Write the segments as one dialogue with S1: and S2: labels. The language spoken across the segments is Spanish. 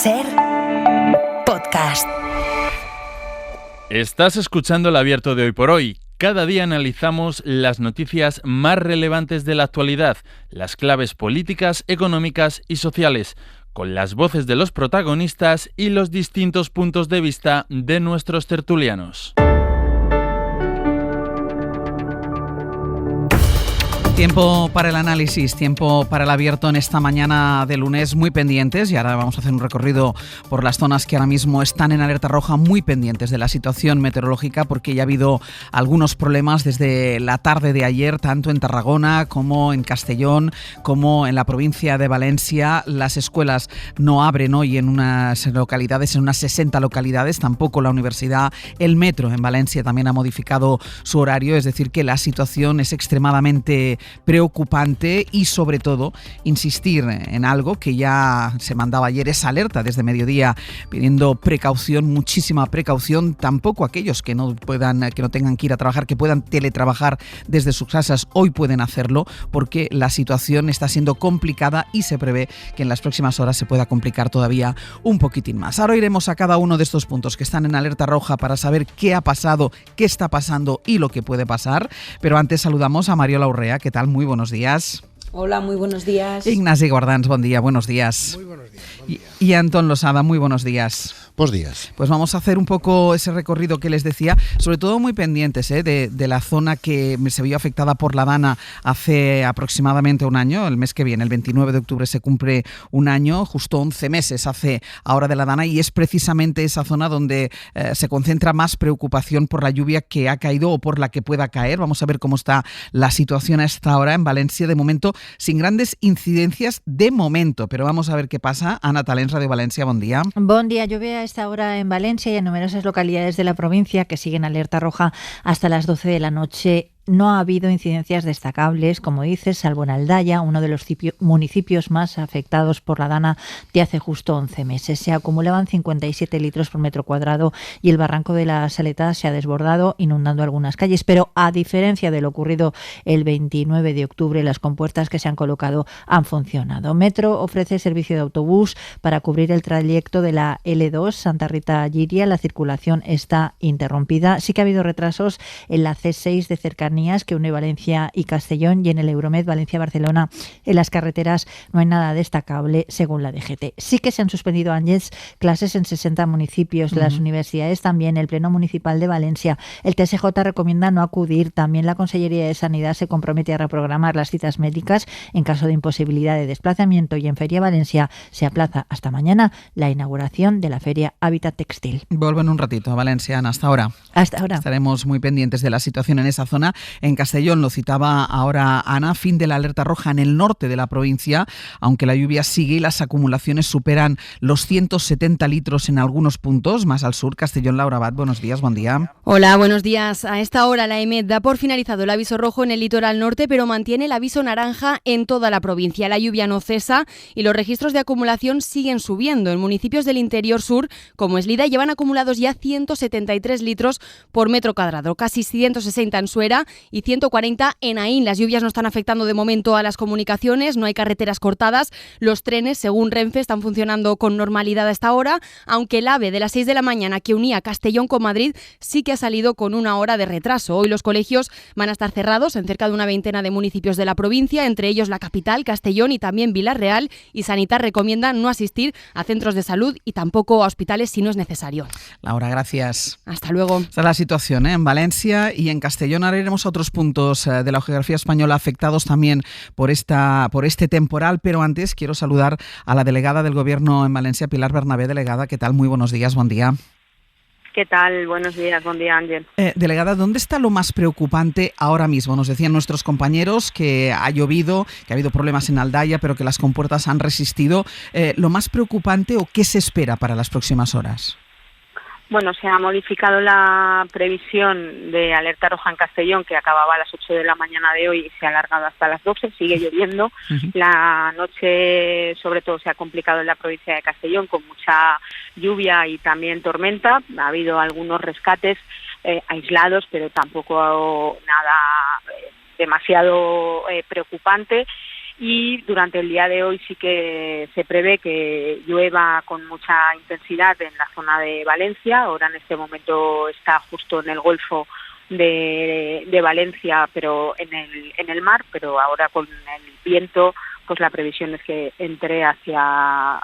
S1: SER Podcast.
S2: Estás escuchando El Abierto de Hoy por Hoy. Cada día analizamos las noticias más relevantes de la actualidad, las claves políticas, económicas y sociales, con las voces de los protagonistas y los distintos puntos de vista de nuestros tertulianos.
S3: Tiempo para el análisis, tiempo para el abierto en esta mañana de lunes, muy pendientes, y ahora vamos a hacer un recorrido por las zonas que ahora mismo están en alerta roja, muy pendientes de la situación meteorológica, porque ya ha habido algunos problemas desde la tarde de ayer, tanto en Tarragona como en Castellón, como en la provincia de Valencia. Las escuelas no abren hoy en unas localidades, en unas 60 localidades, tampoco la universidad. El metro en Valencia también ha modificado su horario, es decir, que la situación es extremadamente preocupante y, sobre todo, insistir en algo que ya se mandaba ayer, esa alerta desde mediodía pidiendo precaución, muchísima precaución. Tampoco aquellos que no tengan que ir a trabajar, que puedan teletrabajar desde sus casas, hoy pueden hacerlo, porque la situación está siendo complicada y se prevé que en las próximas horas se pueda complicar todavía un poquitín más. Ahora iremos a cada uno de estos puntos que están en alerta roja para saber qué ha pasado, qué está pasando y lo que puede pasar. Pero antes saludamos a Mariola Urrea. ¿Qué tal? Muy buenos días.
S4: Hola, muy buenos días.
S3: Ignasi Guardans, buen día, buenos días.
S5: Muy buenos días.
S3: Y Antón Losada, muy buenos días.
S5: Buenos días.
S3: Pues vamos a hacer un poco ese recorrido que les decía, sobre todo muy pendientes de la zona que se vio afectada por la Dana hace aproximadamente un año, el mes que viene, el 29 de octubre se cumple un año, justo 11 meses hace ahora de la Dana, y es precisamente esa zona donde se concentra más preocupación por la lluvia que ha caído o por la que pueda caer. Vamos a ver cómo está la situación a esta hora en Valencia, de momento sin grandes incidencias de momento, pero vamos a ver qué pasa. Ana Talens, Radio Valencia, buen día.
S6: Buen día, lluvia a esta hora en Valencia y en numerosas localidades de la provincia que siguen alerta roja hasta las 12 de la noche. No ha habido incidencias destacables, como dices, salvo en Aldaya, uno de los municipios más afectados por la Dana de hace justo 11 meses. Se acumulaban 57 litros por metro cuadrado y el barranco de la Saleta se ha desbordado, inundando algunas calles. Pero a diferencia de lo ocurrido el 29 de octubre, las compuertas que se han colocado han funcionado. Metro ofrece servicio de autobús para cubrir el trayecto de la L2 Santa Rita-Llíria. La circulación está interrumpida. Sí que ha habido retrasos en la C6 de cercanía que une Valencia y Castellón, y en el Euromed Valencia-Barcelona en las carreteras no hay nada destacable según la DGT. Sí que se han suspendido ayer clases en 60 municipios de las universidades, también el Pleno Municipal de Valencia. El TSJ recomienda no acudir. También la Consellería de Sanidad se compromete a reprogramar las citas médicas en caso de imposibilidad de desplazamiento, y en Feria Valencia se aplaza hasta mañana la inauguración de la Feria Hábitat Textil.
S3: Vuelvo en un ratito a Valencia, Ana, hasta ahora.
S6: Hasta ahora.
S3: Estaremos muy pendientes de la situación en esa zona. En Castellón, lo citaba ahora Ana, fin de la alerta roja en el norte de la provincia, aunque la lluvia sigue y las acumulaciones superan los 170 litros en algunos puntos. Más al sur, Castellón, Laura Abad, buenos días, buen día.
S7: Hola, buenos días. A esta hora la EMET da por finalizado el aviso rojo en el litoral norte, pero mantiene el aviso naranja en toda la provincia. La lluvia no cesa y los registros de acumulación siguen subiendo. En municipios del interior sur, como Eslida, llevan acumulados ya 173 litros por metro cuadrado, casi 160 en Suera y 140 en Aín. Las lluvias no están afectando de momento a las comunicaciones, no hay carreteras cortadas. Los trenes, según Renfe, están funcionando con normalidad a esta hora, aunque el AVE de las 6 de la mañana que unía Castellón con Madrid sí que ha salido con una hora de retraso. Hoy los colegios van a estar cerrados en cerca de una veintena de municipios de la provincia, entre ellos la capital, Castellón y también Vilarreal, y Sanitar recomienda no asistir a centros de salud y tampoco a hospitales si no es necesario.
S3: Laura, gracias.
S7: Hasta luego.
S3: Esta es la situación en Valencia y en Castellón. Ahora iremos a otros puntos de la geografía española afectados también por este temporal, pero antes quiero saludar a la delegada del Gobierno en Valencia, Pilar Bernabé. Delegada, ¿qué tal? Muy buenos días, buen día.
S8: ¿Qué tal? Buenos días, buen día, Ángel.
S3: Delegada, ¿dónde está lo más preocupante ahora mismo? Nos decían nuestros compañeros que ha llovido, que ha habido problemas en Aldaya, pero que las compuertas han resistido. ¿Lo más preocupante o qué se espera para las próximas horas?
S8: Bueno, se ha modificado la previsión de alerta roja en Castellón, que acababa a las 8 de la mañana de hoy y se ha alargado hasta las 12. Sigue lloviendo. La noche, sobre todo, se ha complicado en la provincia de Castellón con mucha lluvia y también tormenta. Ha habido algunos rescates aislados, pero tampoco nada demasiado preocupante. y durante el día de hoy sí que se prevé que llueva con mucha intensidad en la zona de Valencia. Ahora en este momento está justo en el Golfo de Valencia, pero en el mar, pero ahora con el viento, pues la previsión es que entre hacia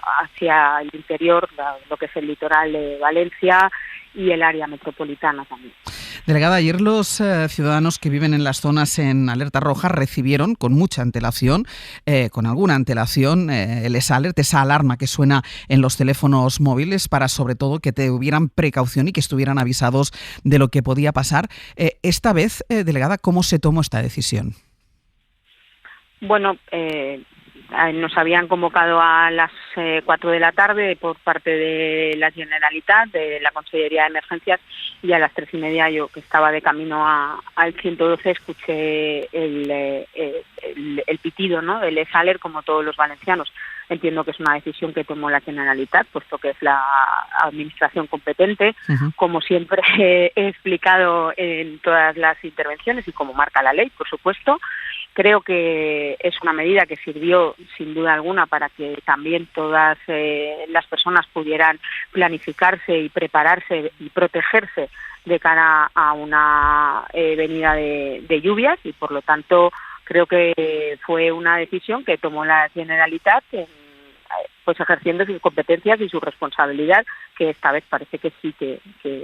S8: el interior, lo que es el litoral de Valencia y el área metropolitana también.
S3: Delegada, ayer los ciudadanos que viven en las zonas en alerta roja recibieron con mucha antelación, con alguna antelación, el ESALERT, esa alarma que suena en los teléfonos móviles para sobre todo que tuvieran precaución y que estuvieran avisados de lo que podía pasar. Esta vez, delegada, ¿cómo se tomó esta decisión?
S8: Bueno, nos habían convocado a las 4 de la tarde por parte de la Generalitat, de la Consellería de Emergencias, y a las 3:30 yo, que estaba de camino al 112, escuché el pitido, ¿no?, del ESALERT, como todos los valencianos. Entiendo que es una decisión que tomó la Generalitat, puesto que es la administración competente, como siempre he explicado en todas las intervenciones y como marca la ley, por supuesto. Creo que es una medida que sirvió sin duda alguna para que también todas las personas pudieran planificarse y prepararse y protegerse de cara a una venida de lluvias, y por lo tanto creo que fue una decisión que tomó la Generalitat pues ejerciendo sus competencias y su responsabilidad, que esta vez parece que sí que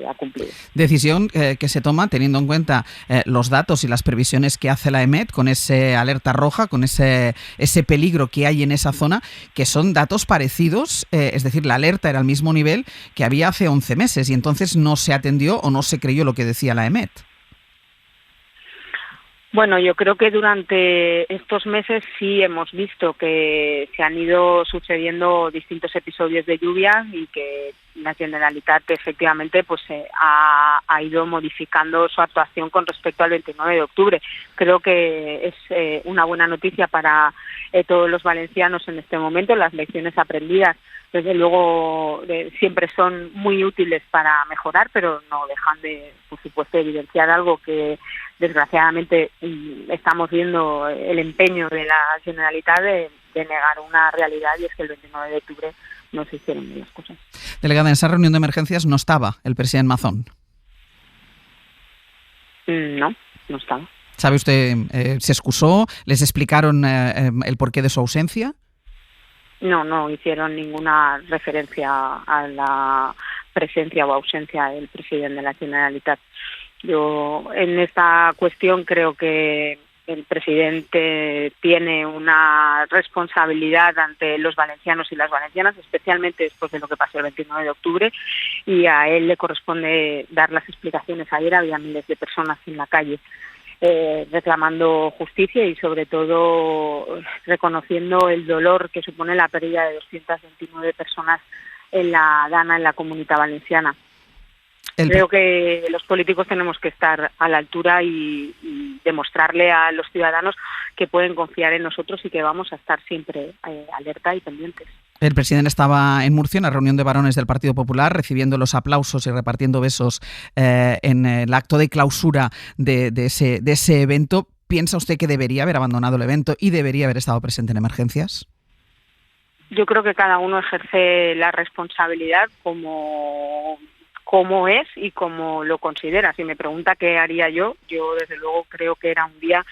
S8: ha cumplido.
S3: Decisión que se toma teniendo en cuenta los datos y las previsiones que hace la EMET con ese alerta roja, con ese peligro que hay en esa zona, que son datos parecidos, es decir, la alerta era al mismo nivel que había hace 11 meses y entonces no se atendió o no se creyó lo que decía la EMET.
S8: Bueno, yo creo que durante estos meses sí hemos visto que se han ido sucediendo distintos episodios de lluvia y que la Generalitat efectivamente pues ha ido modificando su actuación con respecto al 29 de octubre. Creo que es una buena noticia para todos los valencianos en este momento. Las lecciones aprendidas, desde luego, siempre son muy útiles para mejorar, pero no dejan de, por supuesto, evidenciar algo que desgraciadamente estamos viendo el empeño de la Generalitat de negar una realidad, y es que el 29 de octubre no se hicieron bien las cosas.
S3: Delegada, en esa reunión de emergencias no estaba el presidente Mazón.
S8: No estaba.
S3: ¿Sabe usted, se excusó? ¿Les explicaron el porqué de su ausencia?
S8: No hicieron ninguna referencia a la presencia o ausencia del presidente de la Generalitat. Yo en esta cuestión creo que el presidente tiene una responsabilidad ante los valencianos y las valencianas, especialmente después de lo que pasó el 29 de octubre, y a él le corresponde dar las explicaciones. Ayer había miles de personas en la calle reclamando justicia y sobre todo reconociendo el dolor que supone la pérdida de 229 personas en la Dana, en la Comunitat Valenciana. Creo que los políticos tenemos que estar a la altura y demostrarle a los ciudadanos que pueden confiar en nosotros y que vamos a estar siempre alerta y pendientes.
S3: El presidente estaba en Murcia en la reunión de varones del Partido Popular, recibiendo los aplausos y repartiendo besos en el acto de clausura de ese evento. ¿Piensa usted que debería haber abandonado el evento y debería haber estado presente en emergencias?
S8: Yo creo que cada uno ejerce la responsabilidad como es y como lo considera. Si me pregunta qué haría yo desde luego creo que era un día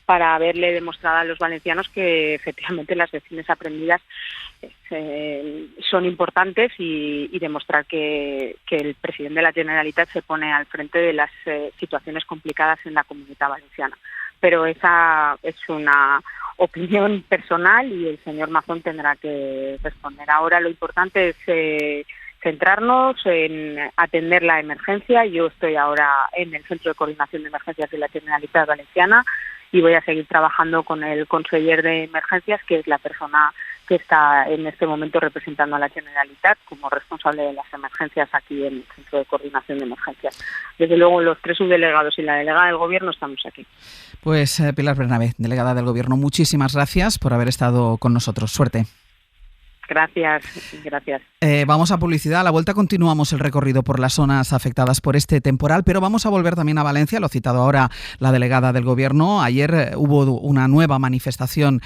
S8: para haberle demostrado a los valencianos que efectivamente las lecciones aprendidas son importantes y demostrar que el presidente de la Generalitat se pone al frente de las situaciones complicadas en la Comunitat Valenciana. Pero esa es una opinión personal y el señor Mazón tendrá que responder. Ahora lo importante es centrarnos en atender la emergencia. Yo estoy ahora en el Centro de Coordinación de Emergencias de la Generalitat Valenciana y voy a seguir trabajando con el conseller de Emergencias, que es la persona que está en este momento representando a la Generalitat como responsable de las emergencias aquí en el Centro de Coordinación de Emergencias. Desde luego, los 3 subdelegados y la delegada del Gobierno estamos aquí.
S3: Pues Pilar Bernabé, delegada del Gobierno, muchísimas gracias por haber estado con nosotros. Suerte.
S8: Gracias.
S3: Vamos a publicidad. A la vuelta continuamos el recorrido por las zonas afectadas por este temporal, pero vamos a volver también a Valencia. Lo ha citado ahora la delegada del Gobierno. Ayer hubo una nueva manifestación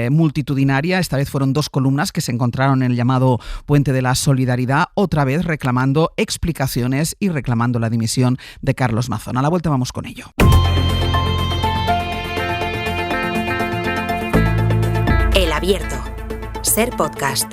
S3: multitudinaria. Esta vez fueron 2 columnas que se encontraron en el llamado Puente de la Solidaridad, otra vez reclamando explicaciones y reclamando la dimisión de Carlos Mazón. A la vuelta vamos con ello.
S1: El Abierto. Ser Podcast.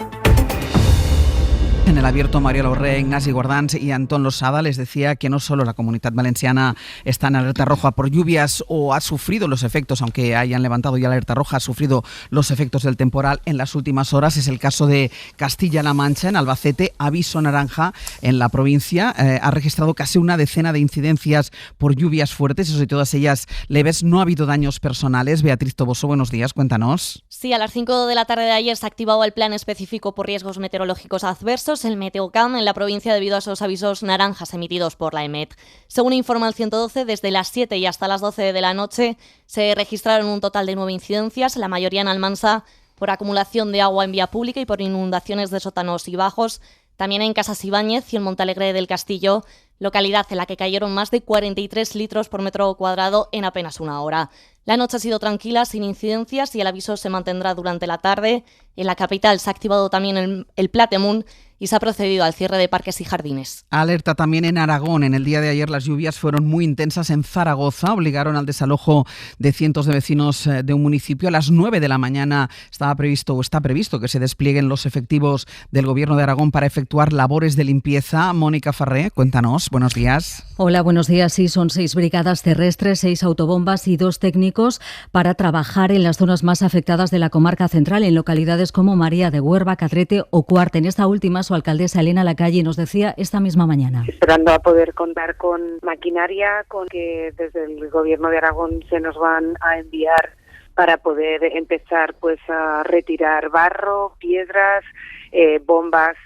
S3: En el Abierto, María Lauré, Ignasi Guardans y Antón Losada les decía que no solo la Comunidad Valenciana está en alerta roja por lluvias o ha sufrido los efectos, aunque hayan levantado ya la alerta roja, ha sufrido los efectos del temporal en las últimas horas. Es el caso de Castilla-La Mancha, en Albacete, aviso naranja en la provincia. Ha registrado casi una decena de incidencias por lluvias fuertes, eso y todas ellas leves. No ha habido daños personales. Beatriz Toboso, buenos días, cuéntanos.
S4: Sí, a las 5 de la tarde de ayer se ha activado el plan específico por riesgos meteorológicos adversos, el Meteocam, en la provincia debido a esos avisos naranjas emitidos por la EMET. Según informa el 112, desde las 7 y hasta las 12 de la noche se registraron un total de 9 incidencias, la mayoría en Almansa por acumulación de agua en vía pública y por inundaciones de sótanos y bajos. También en Casas Ibáñez y en Montalegre del Castillo, localidad en la que cayeron más de 43 litros por metro cuadrado en apenas una hora. La noche ha sido tranquila, sin incidencias, y el aviso se mantendrá durante la tarde. En la capital se ha activado también el Platemun y se ha procedido al cierre de parques y jardines.
S3: Alerta también en Aragón. En el día de ayer las lluvias fueron muy intensas en Zaragoza, obligaron al desalojo de cientos de vecinos de un municipio. A las 9 de la mañana está previsto que se desplieguen los efectivos del Gobierno de Aragón para efectuar labores de limpieza. Mónica Farré, cuéntanos, buenos días.
S5: Hola, buenos días. Sí, son 6 brigadas terrestres, 6 autobombas y 2 técnicos para trabajar en las zonas más afectadas de la comarca central, en localidades como María de Huerva, Cadrete o Cuarte. En esta última, su alcaldesa Elena Lacalle nos decía esta misma mañana.
S9: Esperando a poder contar con maquinaria, con que desde el Gobierno de Aragón se nos van a enviar para poder empezar pues a retirar barro, piedras, bombas,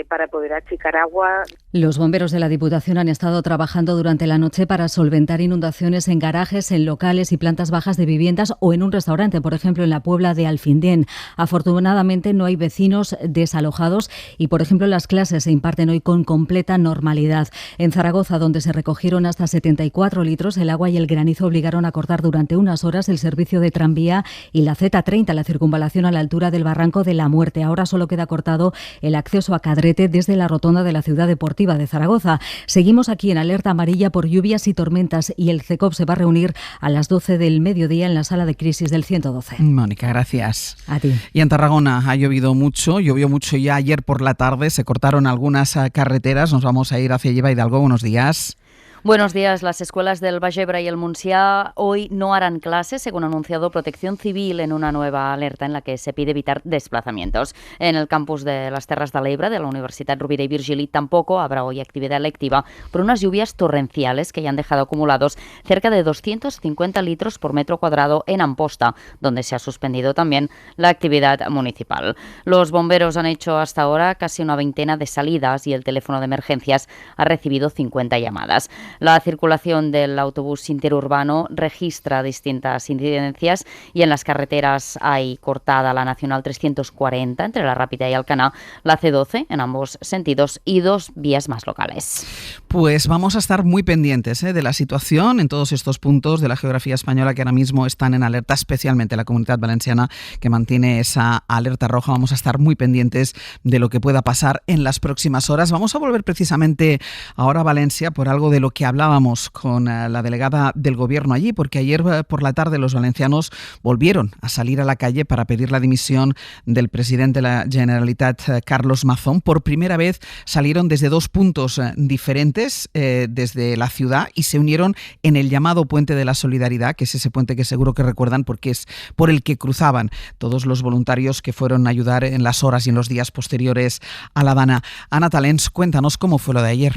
S9: para poder achicar agua.
S5: Los bomberos de la Diputación han estado trabajando durante la noche para solventar inundaciones en garajes, en locales y plantas bajas de viviendas o en un restaurante, por ejemplo, en la Puebla de Alfindén. Afortunadamente no hay vecinos desalojados y, por ejemplo, las clases se imparten hoy con completa normalidad. En Zaragoza, donde se recogieron hasta 74 litros, el agua y el granizo obligaron a cortar durante unas horas el servicio de tranvía y la Z30, la circunvalación a la altura del Barranco de la Muerte. Ahora solo queda cortado el acceso a Cadrete desde la rotonda de la Ciudad Deportiva de Zaragoza. Seguimos aquí en alerta amarilla por lluvias y tormentas y el CECOP se va a reunir a las 12 del mediodía en la sala de crisis del 112.
S3: Mónica, gracias.
S5: A ti.
S3: Y en Tarragona ha llovido mucho, llovió mucho ya ayer por la tarde, se cortaron algunas carreteras. Nos vamos a ir hacia Lleva Hidalgo. Buenos días.
S10: Buenos días. Las escuelas del Baix Ebre y el Montsià hoy no harán clases, según ha anunciado Protección Civil en una nueva alerta en la que se pide evitar desplazamientos. En el campus de las Terras de l'Ebre de la Universidad Rovira y Virgili tampoco habrá hoy actividad lectiva por unas lluvias torrenciales que ya han dejado acumulados cerca de 250 litros por metro cuadrado en Amposta, donde se ha suspendido también la actividad municipal. Los bomberos han hecho hasta ahora casi una veintena de salidas y el teléfono de emergencias ha recibido 50 llamadas. La circulación del autobús interurbano registra distintas incidencias y en las carreteras hay cortada la Nacional 340 entre la Rápida y Alcaná, la C12 en ambos sentidos y 2 vías más locales.
S3: Pues vamos a estar muy pendientes de la situación en todos estos puntos de la geografía española que ahora mismo están en alerta, especialmente la Comunidad Valenciana que mantiene esa alerta roja. Vamos a estar muy pendientes de lo que pueda pasar en las próximas horas. Vamos a volver precisamente ahora a Valencia por algo de lo que hablábamos con la delegada del Gobierno allí, porque ayer por la tarde los valencianos volvieron a salir a la calle para pedir la dimisión del presidente de la Generalitat, Carlos Mazón. Por primera vez salieron desde 2 puntos diferentes desde la ciudad y se unieron en el llamado Puente de la Solidaridad, que es ese puente que seguro que recuerdan porque es por el que cruzaban todos los voluntarios que fueron a ayudar en las horas y en los días posteriores a la Dana. Ana Talens, cuéntanos cómo fue lo de ayer.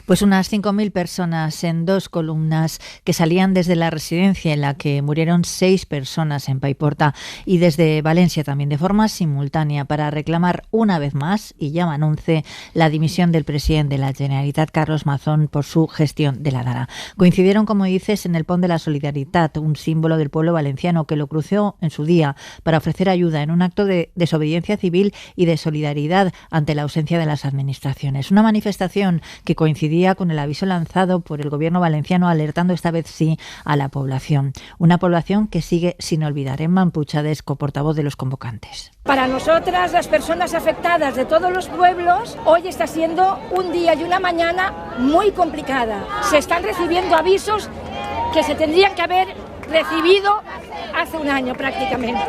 S6: Pues unas 5.000 personas personas en 2 columnas que salían desde la residencia en la que murieron 6 personas en Paiporta y desde Valencia también de forma simultánea para reclamar una vez más, y ya van 11, la dimisión del presidente de la Generalitat, Carlos Mazón, por su gestión de la Dana. Coincidieron, como dices, en el Pont de la Solidaridad, un símbolo del pueblo valenciano que lo cruzó en su día para ofrecer ayuda en un acto de desobediencia civil y de solidaridad ante la ausencia de las administraciones. Una manifestación que coincidía con el aviso lanzado por el gobierno valenciano alertando esta vez sí a la población. Una población que sigue sin olvidar. Emma Puchadesco, portavoz de los convocantes.
S11: Para nosotras, las personas afectadas de todos los pueblos, hoy está siendo un día y una mañana muy complicada. Se están recibiendo avisos que se tendrían que haber recibido hace un año prácticamente.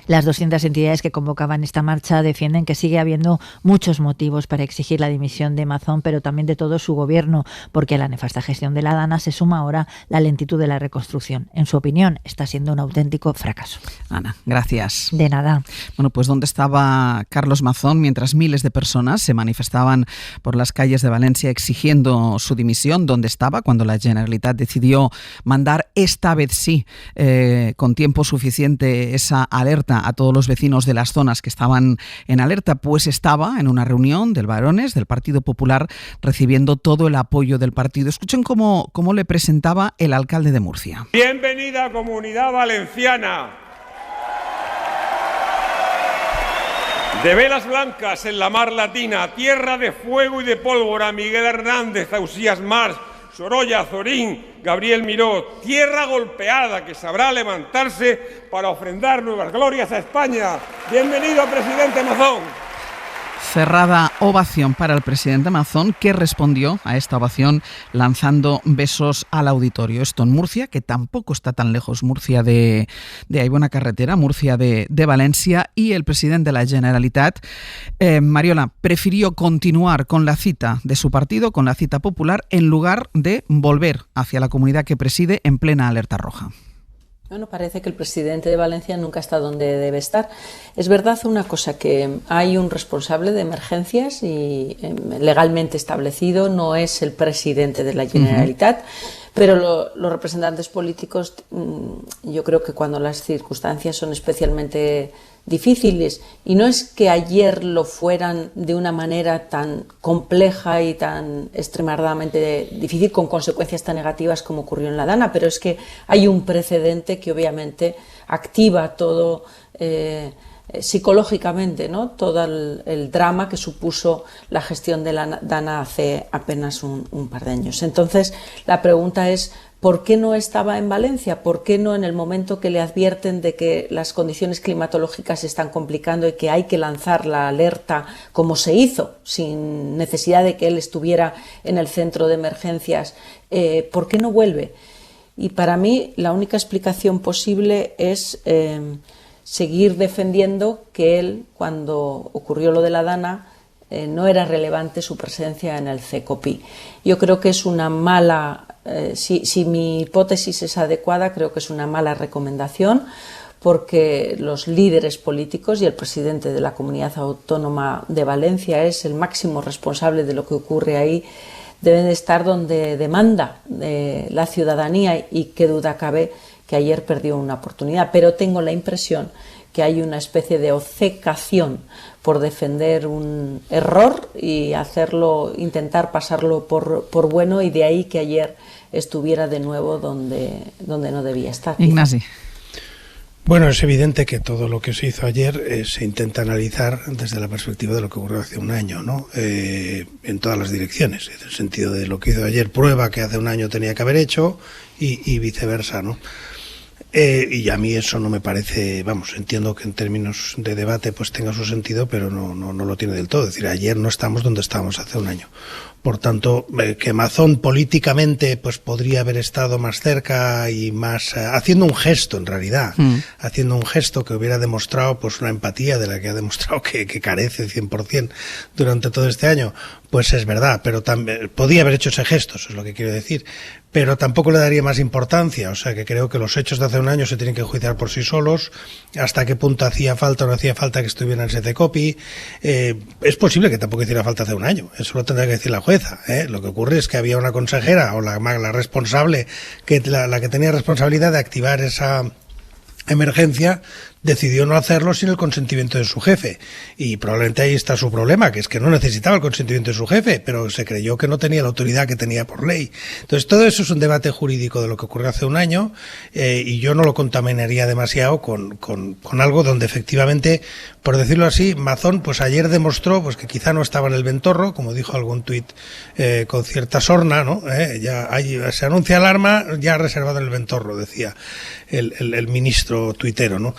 S6: Las 200 entidades que convocaban esta marcha defienden que sigue habiendo muchos motivos para exigir la dimisión de Mazón, pero también de todo su gobierno, porque a la nefasta gestión de la Dana se suma ahora la lentitud de la reconstrucción. En su opinión, está siendo un auténtico fracaso.
S3: Ana, gracias.
S6: De nada.
S3: Bueno, pues ¿dónde estaba Carlos Mazón mientras miles de personas se manifestaban por las calles de Valencia exigiendo su dimisión? ¿Dónde estaba cuando la Generalitat decidió mandar esta vez sí, con tiempo suficiente, esa alerta a todos los vecinos de las zonas que estaban en alerta? Pues estaba en una reunión del Varones, del Partido Popular, recibiendo todo el apoyo del partido. Escuchen cómo le presentaba el alcalde de Murcia.
S12: Bienvenida Comunidad Valenciana. De velas blancas en la mar Latina, tierra de fuego y de pólvora, Miguel Hernández, Ausías Mars, Sorolla, Zorín, Gabriel Miró, tierra golpeada que sabrá levantarse para ofrendar nuevas glorias a España. Bienvenido, presidente Mazón.
S3: Cerrada ovación para el presidente Mazón, que respondió a esta ovación lanzando besos al auditorio. Esto en Murcia, que tampoco está tan lejos, Murcia de ahí buena carretera, Murcia de Valencia, y el presidente de la Generalitat, Mariola, prefirió continuar con la cita de su partido, con la cita popular, en lugar de volver hacia la comunidad que preside en plena alerta roja.
S13: Bueno, parece que el presidente de Valencia nunca está donde debe estar. Es verdad una cosa, que hay un responsable de emergencias y legalmente establecido, no es el presidente de la Generalitat, pero los representantes políticos, yo creo que cuando las circunstancias son especialmente difíciles, y no es que ayer lo fueran de una manera tan compleja y tan extremadamente difícil, con consecuencias tan negativas como ocurrió en la Dana, pero es que hay un precedente que obviamente activa todo psicológicamente, ¿no? Todo el drama que supuso la gestión de la Dana hace apenas un par de años. Entonces, la pregunta es, ¿por qué no estaba en Valencia? ¿Por qué no en el momento que le advierten de que las condiciones climatológicas se están complicando y que hay que lanzar la alerta como se hizo, sin necesidad de que él estuviera en el centro de emergencias? ¿Por qué no vuelve? Y para mí la única explicación posible es seguir defendiendo que él, cuando ocurrió lo de la Dana, no era relevante su presencia en el CECOPI. Yo creo que es una mala, si mi hipótesis es adecuada, creo que es una mala recomendación, porque los líderes políticos y el presidente de la Comunidad Autónoma de Valencia es el máximo responsable de lo que ocurre ahí, deben de estar donde demanda la ciudadanía, y qué duda cabe que ayer perdió una oportunidad, pero tengo la impresión que hay una especie de obcecación por defender un error y hacerlo, intentar pasarlo por bueno, y de ahí que ayer estuviera de nuevo donde no debía estar.
S3: Ignasi.
S14: Bueno, es evidente que todo lo que se hizo ayer se intenta analizar desde la perspectiva de lo que ocurrió hace un año, ¿no? En todas las direcciones. En el sentido de lo que hizo ayer prueba que hace un año tenía que haber hecho y viceversa, ¿no? Y a mí eso no me parece, vamos, entiendo que en términos de debate pues tenga su sentido, pero no lo tiene del todo. Es decir, ayer no estamos donde estábamos hace un año. Por tanto, que Mazón políticamente pues podría haber estado más cerca y más haciendo un gesto, en realidad, haciendo un gesto que hubiera demostrado pues una empatía de la que ha demostrado que carece 100% durante todo este año, pues es verdad, pero también podía haber hecho ese gesto, eso es lo que quiero decir, pero tampoco le daría más importancia. O sea, que creo que los hechos de hace hace un año se tienen que enjuiciar por sí solos, hasta qué punto hacía falta o no hacía falta que estuviera en SECOPI. Es posible que tampoco hiciera falta hace un año, eso lo tendrá que decir la jueza. Lo que ocurre es que había una consejera o la responsable, la que tenía responsabilidad de activar esa emergencia, decidió no hacerlo sin el consentimiento de su jefe, y probablemente ahí está su problema, que es que no necesitaba el consentimiento de su jefe, pero se creyó que no tenía la autoridad que tenía por ley. Entonces todo eso es un debate jurídico de lo que ocurrió hace un año, y yo no lo contaminaría demasiado con algo donde efectivamente, por decirlo así, Mazón pues ayer demostró pues que quizá no estaba en el ventorro, como dijo algún tuit con cierta sorna, ¿no? Se anuncia alarma, ya reservado en el ventorro, decía el ministro tuitero, ¿no?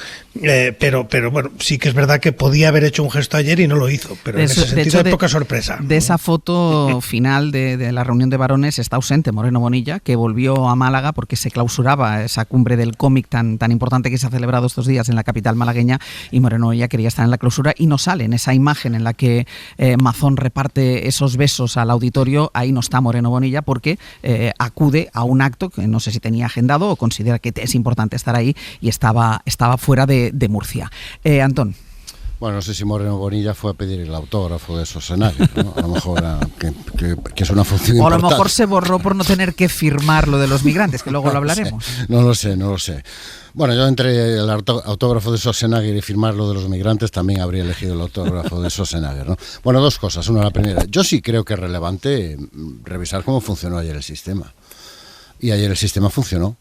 S14: Pero bueno, sí que es verdad que podía haber hecho un gesto ayer y no lo hizo, pero en ese sentido hay poca sorpresa.
S3: De esa foto final de la reunión de varones está ausente Moreno Bonilla, que volvió a Málaga porque se clausuraba esa cumbre del cómic tan importante que se ha celebrado estos días en la capital malagueña, y Moreno Bonilla quería estar en la clausura y no sale en esa imagen en la que Mazón reparte esos besos al auditorio. Ahí no está Moreno Bonilla porque acude a un acto que no sé si tenía agendado o considera que es importante estar ahí, y estaba fuera de Murcia. Antón.
S15: Bueno, no sé si Moreno Bonilla fue a pedir el autógrafo de esos escenarios, ¿no? A lo mejor que es una función importante.
S3: O a lo mejor se borró por no tener que firmar lo de los migrantes, que luego lo hablaremos.
S15: No lo sé. Bueno, yo entre el autógrafo de Schwarzenegger y firmar lo de los migrantes también habría elegido el autógrafo de Schwarzenegger, ¿no? Bueno, dos cosas. Una, la primera, yo sí creo que es relevante revisar cómo funcionó ayer el sistema. Y ayer el sistema funcionó.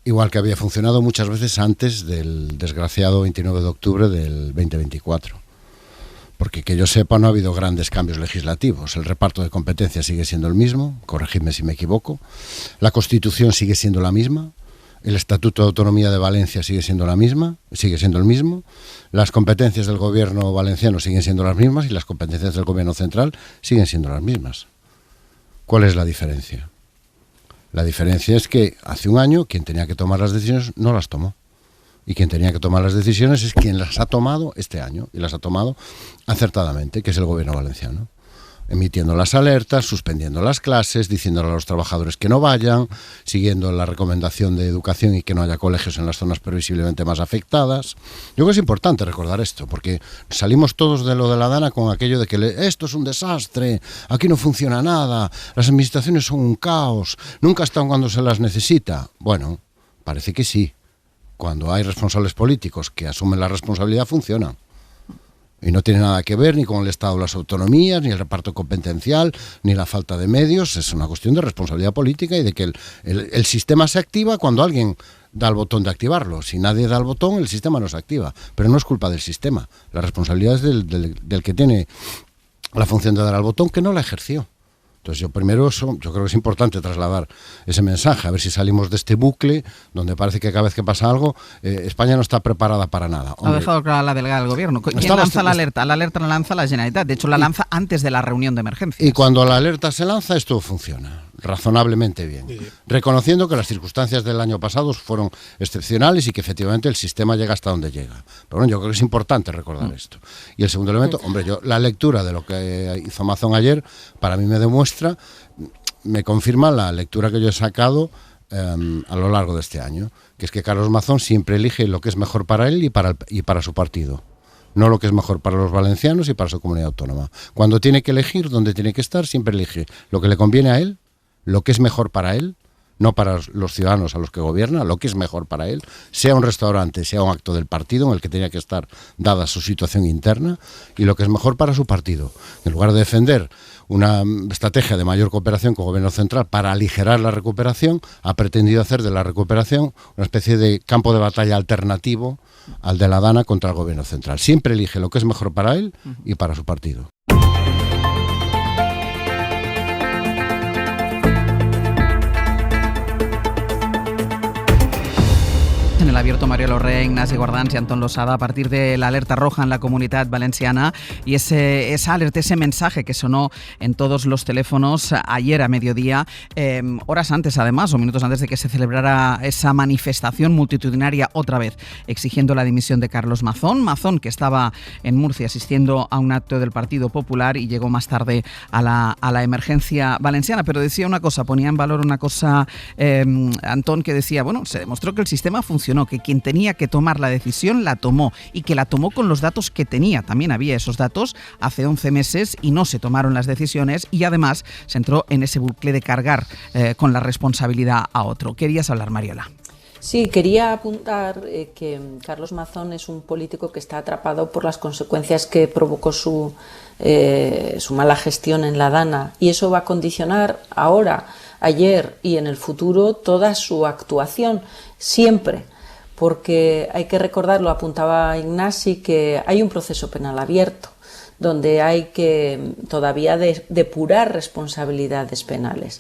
S15: Igual que había funcionado muchas veces antes del desgraciado 29 de octubre del 2024. Porque que yo sepa no ha habido grandes cambios legislativos. El reparto de competencias sigue siendo el mismo, corregidme si me equivoco. La Constitución sigue siendo la misma. El Estatuto de Autonomía de Valencia sigue siendo el mismo. Las competencias del gobierno valenciano siguen siendo las mismas y las competencias del gobierno central siguen siendo las mismas. ¿Cuál es la diferencia? La diferencia es que hace un año quien tenía que tomar las decisiones no las tomó. Y quien tenía que tomar las decisiones es quien las ha tomado este año, y las ha tomado acertadamente, que es el gobierno valenciano. Emitiendo las alertas, suspendiendo las clases, diciéndole a los trabajadores que no vayan, siguiendo la recomendación de educación y que no haya colegios en las zonas previsiblemente más afectadas. Yo creo que es importante recordar esto, porque salimos todos de lo de la Dana con aquello de que esto es un desastre, aquí no funciona nada, las administraciones son un caos, nunca están cuando se las necesita. Bueno, parece que sí. Cuando hay responsables políticos que asumen la responsabilidad, funcionan. Y no tiene nada que ver ni con el Estado de las autonomías, ni el reparto competencial, ni la falta de medios. Es una cuestión de responsabilidad política y de que el sistema se activa cuando alguien da el botón de activarlo. Si nadie da el botón, el sistema no se activa. Pero no es culpa del sistema. La responsabilidad es del que tiene la función de dar al botón, que no la ejerció. Entonces yo creo que es importante trasladar ese mensaje, a ver si salimos de este bucle donde parece que cada vez que pasa algo, España no está preparada para nada.
S3: Hombre, ha dejado clara la delegada del gobierno. ¿Quién lanza la alerta? La alerta la lanza la Generalitat. De hecho, la lanza antes de la reunión de emergencia.
S15: Y cuando la alerta se lanza, esto funciona razonablemente bien, reconociendo que las circunstancias del año pasado fueron excepcionales y que efectivamente el sistema llega hasta donde llega. Pero bueno, yo creo que es importante recordar esto. Y el segundo elemento, la lectura de lo que hizo Mazón ayer, para mí me confirma la lectura que yo he sacado a lo largo de este año, que es que Carlos Mazón siempre elige lo que es mejor para él y para su partido. No lo que es mejor para los valencianos y para su comunidad autónoma. Cuando tiene que elegir dónde tiene que estar, siempre elige lo que le conviene a él, lo que es mejor para él, no para los ciudadanos a los que gobierna, lo que es mejor para él, sea un restaurante, sea un acto del partido en el que tenía que estar dada su situación interna, y lo que es mejor para su partido. En lugar de defender una estrategia de mayor cooperación con el gobierno central para aligerar la recuperación, ha pretendido hacer de la recuperación una especie de campo de batalla alternativo al de la Dana contra el gobierno central. Siempre elige lo que es mejor para él y para su partido.
S3: En en el Abierto, Mario Lorrea, Ignasi Guardans y Antón Losada, a partir de la alerta roja en la Comunidad Valenciana y esa alerta, ese mensaje que sonó en todos los teléfonos ayer a mediodía, horas antes además, o minutos antes de que se celebrara esa manifestación multitudinaria otra vez, exigiendo la dimisión de Carlos Mazón. Mazón, que estaba en Murcia asistiendo a un acto del Partido Popular y llegó más tarde a la emergencia valenciana. Pero decía una cosa, ponía en valor una cosa, Antón, que decía, bueno, se demostró que el sistema funcionó, que quien tenía que tomar la decisión la tomó y que la tomó con los datos que tenía. También había esos datos hace 11 meses y no se tomaron las decisiones y además se entró en ese bucle de cargar con la responsabilidad a otro. ¿Querías hablar, Mariola?
S13: Sí, quería apuntar que Carlos Mazón es un político que está atrapado por las consecuencias que provocó su mala gestión en la Dana, y eso va a condicionar ahora, ayer y en el futuro toda su actuación, siempre, porque hay que recordar, lo apuntaba Ignasi, que hay un proceso penal abierto donde hay que todavía depurar responsabilidades penales.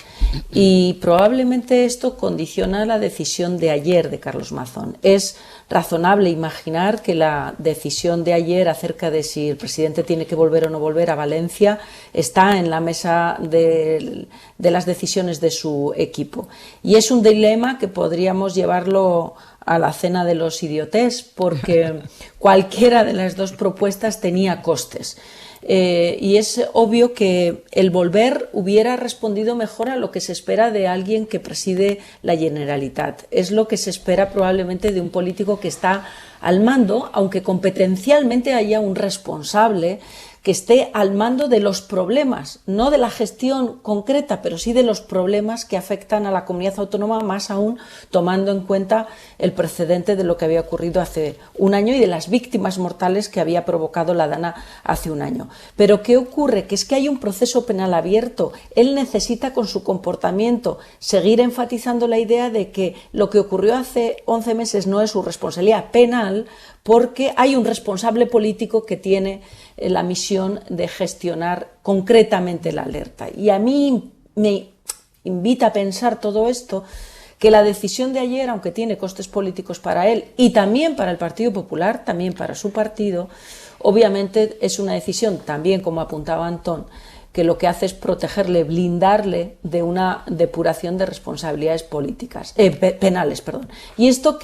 S13: Y probablemente esto condiciona la decisión de ayer de Carlos Mazón. Es razonable imaginar que la decisión de ayer acerca de si el presidente tiene que volver o no volver a Valencia está en la mesa de las decisiones de su equipo. Y es un dilema que podríamos llevarlo a la cena de los idiotés, porque cualquiera de las dos propuestas tenía costes. Y es obvio que el volver hubiera respondido mejor a lo que se espera de alguien que preside la Generalitat. Es lo que se espera probablemente de un político que está al mando, aunque competencialmente haya un responsable que esté al mando de los problemas, no de la gestión concreta, pero sí de los problemas que afectan a la comunidad autónoma, más aún tomando en cuenta el precedente de lo que había ocurrido hace un año y de las víctimas mortales que había provocado la Dana hace un año. Pero ¿qué ocurre? Que es que hay un proceso penal abierto. Él necesita, con su comportamiento, seguir enfatizando la idea de que lo que ocurrió hace 11 meses no es su responsabilidad penal, porque hay un responsable político que tiene la misión de gestionar concretamente la alerta. Y a mí me invita a pensar todo esto, que la decisión de ayer, aunque tiene costes políticos para él y también para el Partido Popular, también para su partido, obviamente es una decisión también, como apuntaba Antón, que lo que hace es protegerle, blindarle de una depuración de responsabilidades políticas, penales. Y esto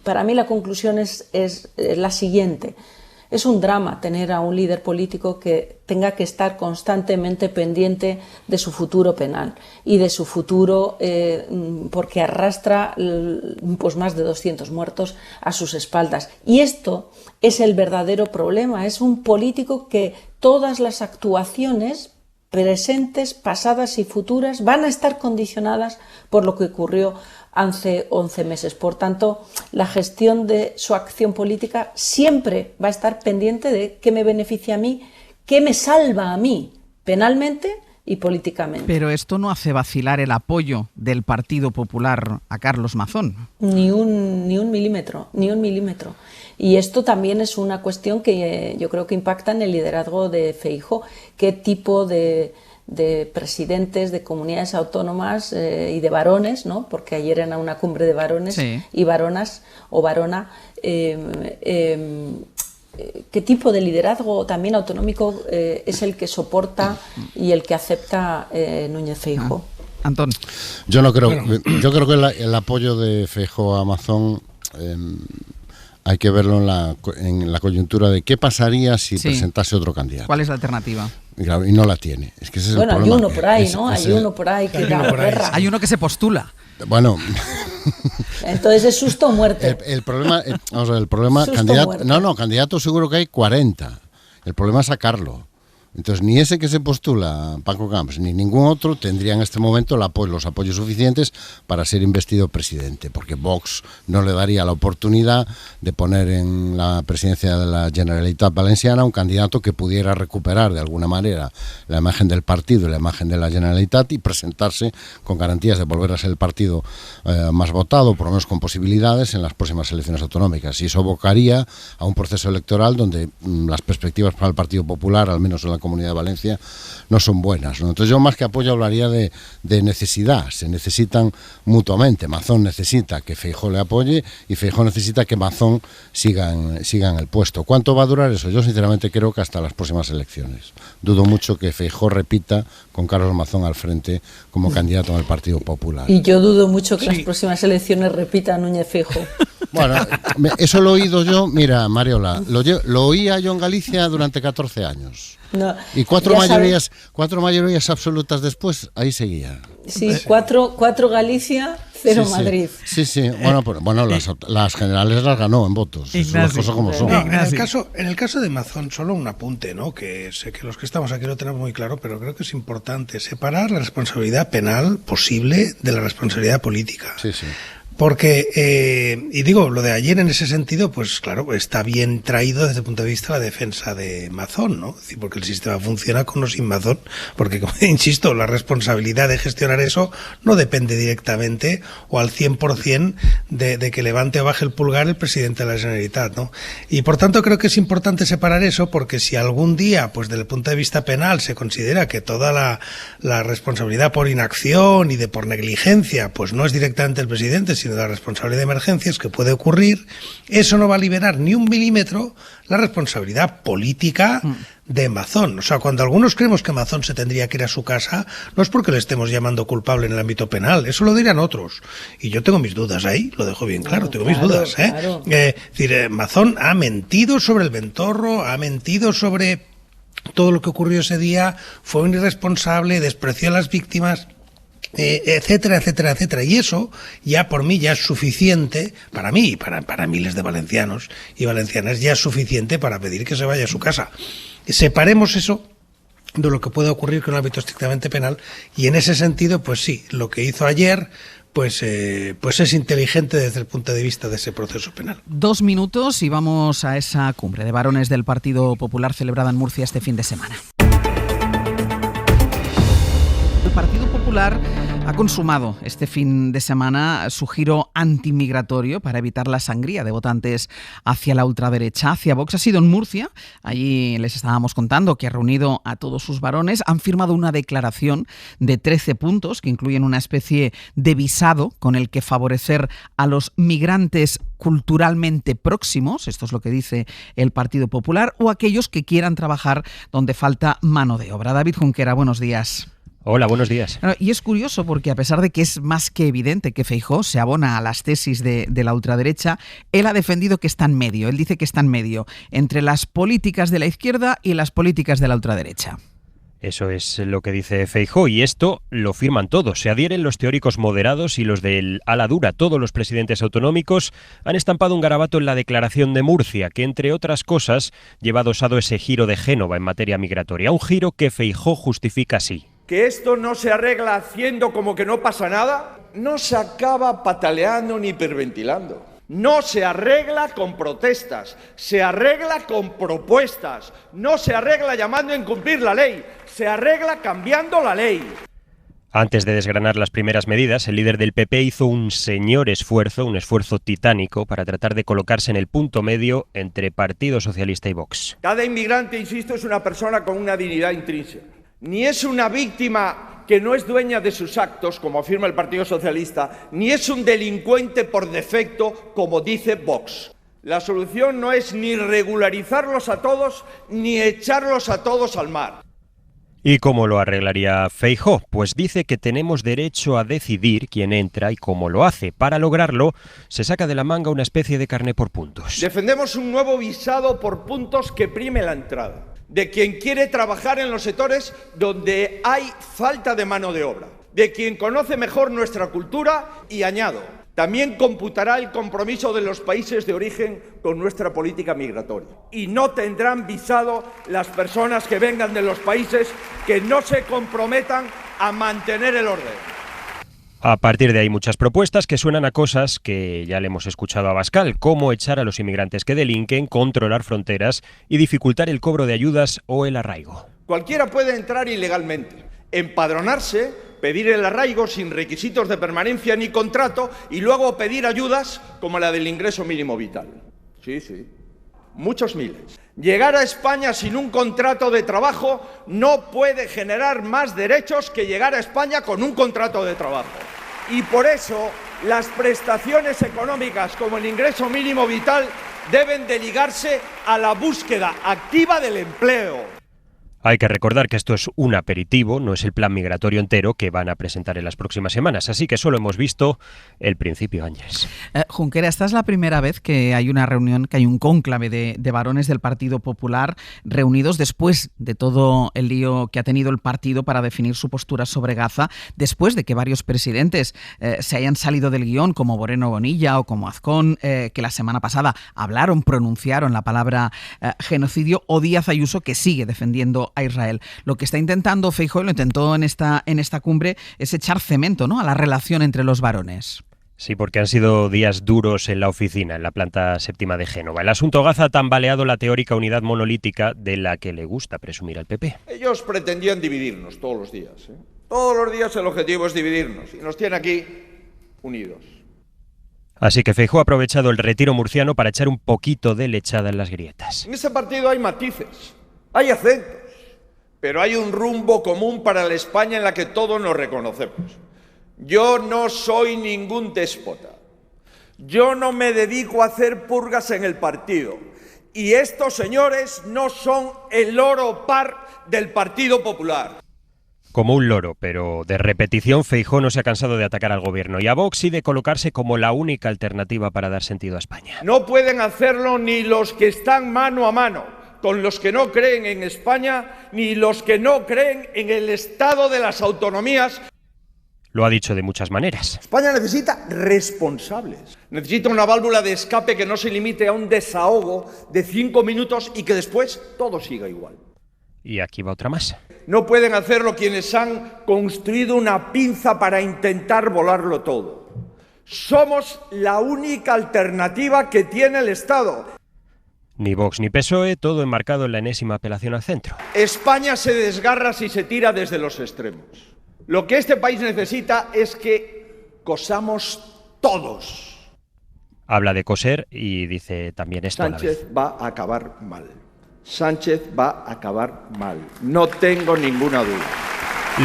S13: para mí la conclusión es la siguiente. Es un drama tener a un líder político que tenga que estar constantemente pendiente de su futuro penal y de su futuro, porque arrastra pues más de 200 muertos a sus espaldas. Y esto es el verdadero problema. Es un político que todas las actuaciones presentes, pasadas y futuras van a estar condicionadas por lo que ocurrió hace 11 meses. Por tanto, la gestión de su acción política siempre va a estar pendiente de qué me beneficia a mí, qué me salva a mí penalmente y políticamente.
S3: Pero esto no hace vacilar el apoyo del Partido Popular a Carlos Mazón.
S13: Ni un milímetro. Y esto también es una cuestión que yo creo que impacta en el liderazgo de Feijóo. ¿Qué tipo de presidentes de comunidades autónomas y de varones, ¿no? Porque ayer era una cumbre de varones y varonas o varona, ¿qué tipo de liderazgo también autonómico es el que soporta y el que acepta Núñez Feijóo?
S3: Antón.
S15: Yo creo que el apoyo de Feijóo a Mazón hay que verlo en la coyuntura de qué pasaría si presentase otro candidato.
S3: ¿Cuál es la alternativa?
S15: Y no la tiene. Es que ese es el problema.
S13: Hay uno por ahí, ¿no? Hay uno por ahí que da guerra.
S3: Hay uno que se postula.
S15: Bueno.
S13: Entonces es susto o muerte.
S15: El problema, candidato seguro que hay 40. El problema es sacarlo. Entonces, ni ese que se postula, Paco Camps, ni ningún otro tendría en este momento los apoyos suficientes para ser investido presidente, porque Vox no le daría la oportunidad de poner en la presidencia de la Generalitat Valenciana un candidato que pudiera recuperar de alguna manera la imagen del partido y la imagen de la Generalitat y presentarse con garantías de volver a ser el partido más votado, por lo menos con posibilidades en las próximas elecciones autonómicas. Y eso abocaría a un proceso electoral donde las perspectivas para el Partido Popular, al menos en la Comunidad de Valencia no son buenas, ¿no? Entonces yo más que apoyo hablaría de necesidad. Se necesitan mutuamente. Mazón necesita que Feijóo le apoye y Feijóo necesita que Mazón siga en el puesto. ¿Cuánto va a durar eso? Yo sinceramente creo que hasta las próximas elecciones. Dudo mucho que Feijóo repita con Carlos Mazón al frente como candidato al Partido Popular.
S13: Y yo dudo mucho que las próximas elecciones repita a Núñez Feijóo.
S15: Bueno, eso lo he oído yo, mira, Mariola, lo oía yo en Galicia durante 14 años.
S13: No,
S15: y cuatro mayorías absolutas después, ahí seguía.
S13: Sí, cuatro Galicia, 0 Madrid.
S15: Sí. Bueno, las generales las ganó en votos. Eso las cosas como son.
S14: No, en el caso de Mazón, solo un apunte, ¿no? Que sé que los que estamos aquí lo tenemos muy claro, pero creo que es importante separar la responsabilidad penal posible de la responsabilidad política.
S15: Sí.
S14: Porque, y digo, lo de ayer en ese sentido, pues claro, está bien traído desde el punto de vista de la defensa de Mazón, ¿no? Es decir, porque el sistema funciona con o sin Mazón, porque, como insisto, la responsabilidad de gestionar eso no depende directamente o al 100% de que levante o baje el pulgar el presidente de la Generalitat, ¿no? Y por tanto creo que es importante separar eso, porque si algún día, pues desde el punto de vista penal, se considera que toda la responsabilidad por inacción y por negligencia, pues no es directamente el presidente, sino de la responsabilidad de emergencias que puede ocurrir, eso no va a liberar ni un milímetro la responsabilidad política de Mazón. O sea, cuando algunos creemos que Mazón se tendría que ir a su casa, no es porque le estemos llamando culpable en el ámbito penal, eso lo dirán otros. Y yo tengo mis dudas ahí, lo dejo bien claro, tengo mis dudas.
S13: Claro.
S14: Es decir, Mazón ha mentido sobre el Ventorro, ha mentido sobre todo lo que ocurrió ese día, fue un irresponsable, despreció a las víctimas, etcétera. Y eso ya por mí ya es suficiente, para mí y para miles de valencianos y valencianas, ya es suficiente para pedir que se vaya a su casa. Separemos eso de lo que puede ocurrir con un ámbito estrictamente penal, y en ese sentido, pues sí, lo que hizo ayer pues es inteligente desde el punto de vista de ese proceso penal.
S3: 2 minutos y vamos a esa cumbre de varones del Partido Popular celebrada en Murcia este fin de semana. El Partido Popular ha consumado este fin de semana su giro antimigratorio para evitar la sangría de votantes hacia la ultraderecha, hacia Vox. Ha sido en Murcia, allí les estábamos contando que ha reunido a todos sus varones, han firmado una declaración de 13 puntos que incluyen una especie de visado con el que favorecer a los migrantes culturalmente próximos, esto es lo que dice el Partido Popular, o aquellos que quieran trabajar donde falta mano de obra. David Junquera, buenos días.
S16: Hola, buenos días.
S3: Y es curioso porque a pesar de que es más que evidente que Feijóo se abona a las tesis de la ultraderecha, él ha defendido que está en medio. Él dice que está en medio entre las políticas de la izquierda y las políticas de la ultraderecha.
S16: Eso es lo que dice Feijóo y esto lo firman todos. Se adhieren los teóricos moderados y los del ala dura. Todos los presidentes autonómicos han estampado un garabato en la declaración de Murcia, que entre otras cosas lleva adosado ese giro de Génova en materia migratoria. Un giro que Feijóo justifica así.
S17: Que esto no se arregla haciendo como que no pasa nada, no se acaba pataleando ni hiperventilando. No se arregla con protestas, se arregla con propuestas. No se arregla llamando a incumplir la ley, se arregla cambiando la ley.
S16: Antes de desgranar las primeras medidas, el líder del PP hizo un esfuerzo titánico para tratar de colocarse en el punto medio entre Partido Socialista y Vox.
S17: Cada inmigrante, insisto, es una persona con una dignidad intrínseca. Ni es una víctima que no es dueña de sus actos, como afirma el Partido Socialista, ni es un delincuente por defecto, como dice Vox. La solución no es ni regularizarlos a todos, ni echarlos a todos al mar.
S16: ¿Y cómo lo arreglaría Feijóo? Pues dice que tenemos derecho a decidir quién entra y cómo lo hace. Para lograrlo, se saca de la manga una especie de carné por puntos.
S17: Defendemos un nuevo visado por puntos que prime la entrada de quien quiere trabajar en los sectores donde hay falta de mano de obra, de quien conoce mejor nuestra cultura y, añado, también computará el compromiso de los países de origen con nuestra política migratoria. Y no tendrán visado las personas que vengan de los países que no se comprometan a mantener el orden.
S16: A partir de ahí muchas propuestas que suenan a cosas que ya le hemos escuchado a Abascal, como echar a los inmigrantes que delinquen, controlar fronteras y dificultar el cobro de ayudas o el arraigo.
S17: Cualquiera puede entrar ilegalmente, empadronarse, pedir el arraigo sin requisitos de permanencia ni contrato y luego pedir ayudas como la del ingreso mínimo vital. Sí. muchos miles. Llegar a España sin un contrato de trabajo no puede generar más derechos que llegar a España con un contrato de trabajo. Y por eso las prestaciones económicas como el ingreso mínimo vital deben de ligarse a la búsqueda activa del empleo.
S16: Hay que recordar que esto es un aperitivo, no es el plan migratorio entero que van a presentar en las próximas semanas, así que solo hemos visto el principio, Ángeles.
S3: Junquera, esta es la primera vez que hay una reunión, que hay un cónclave de varones del Partido Popular reunidos después de todo el lío que ha tenido el partido para definir su postura sobre Gaza, después de que varios presidentes se hayan salido del guión, como Moreno Bonilla o como Azcón, que la semana pasada pronunciaron la palabra genocidio, o Díaz Ayuso, que sigue defendiendo a Israel. Lo que está intentando Feijóo, lo intentó en esta cumbre, es echar cemento, ¿no?, a la relación entre los varones.
S16: Sí, porque han sido días duros en la oficina, en la planta séptima de Génova. El asunto Gaza ha tambaleado la teórica unidad monolítica de la que le gusta presumir al PP.
S17: Ellos pretendían dividirnos todos los días, ¿eh? Todos los días el objetivo es dividirnos y nos tiene aquí unidos.
S16: Así que Feijóo ha aprovechado el retiro murciano para echar un poquito de lechada en las grietas.
S17: En ese partido hay matices, hay acentos, pero hay un rumbo común para la España en la que todos nos reconocemos. Yo no soy ningún déspota. Yo no me dedico a hacer purgas en el partido. Y estos señores no son el loro par del Partido Popular.
S16: Como un loro, pero de repetición, Feijóo no se ha cansado de atacar al gobierno y a Vox y de colocarse como la única alternativa para dar sentido a España.
S17: No pueden hacerlo ni los que están mano a mano con los que no creen en España, ni los que no creen en el Estado de las autonomías.
S16: Lo ha dicho de muchas maneras.
S17: España necesita responsables. Necesita una válvula de escape que no se limite a un desahogo de 5 minutos y que después todo siga igual.
S16: Y aquí va otra más.
S17: No pueden hacerlo quienes han construido una pinza para intentar volarlo todo. Somos la única alternativa que tiene el Estado.
S16: Ni Vox ni PSOE, todo enmarcado en la enésima apelación al centro.
S17: España se desgarra si se tira desde los extremos. Lo que este país necesita es que cosamos todos.
S16: Habla de coser y dice también esto
S17: Sánchez
S16: a la vez.
S17: va a acabar mal. Sánchez va a acabar mal. No tengo ninguna duda.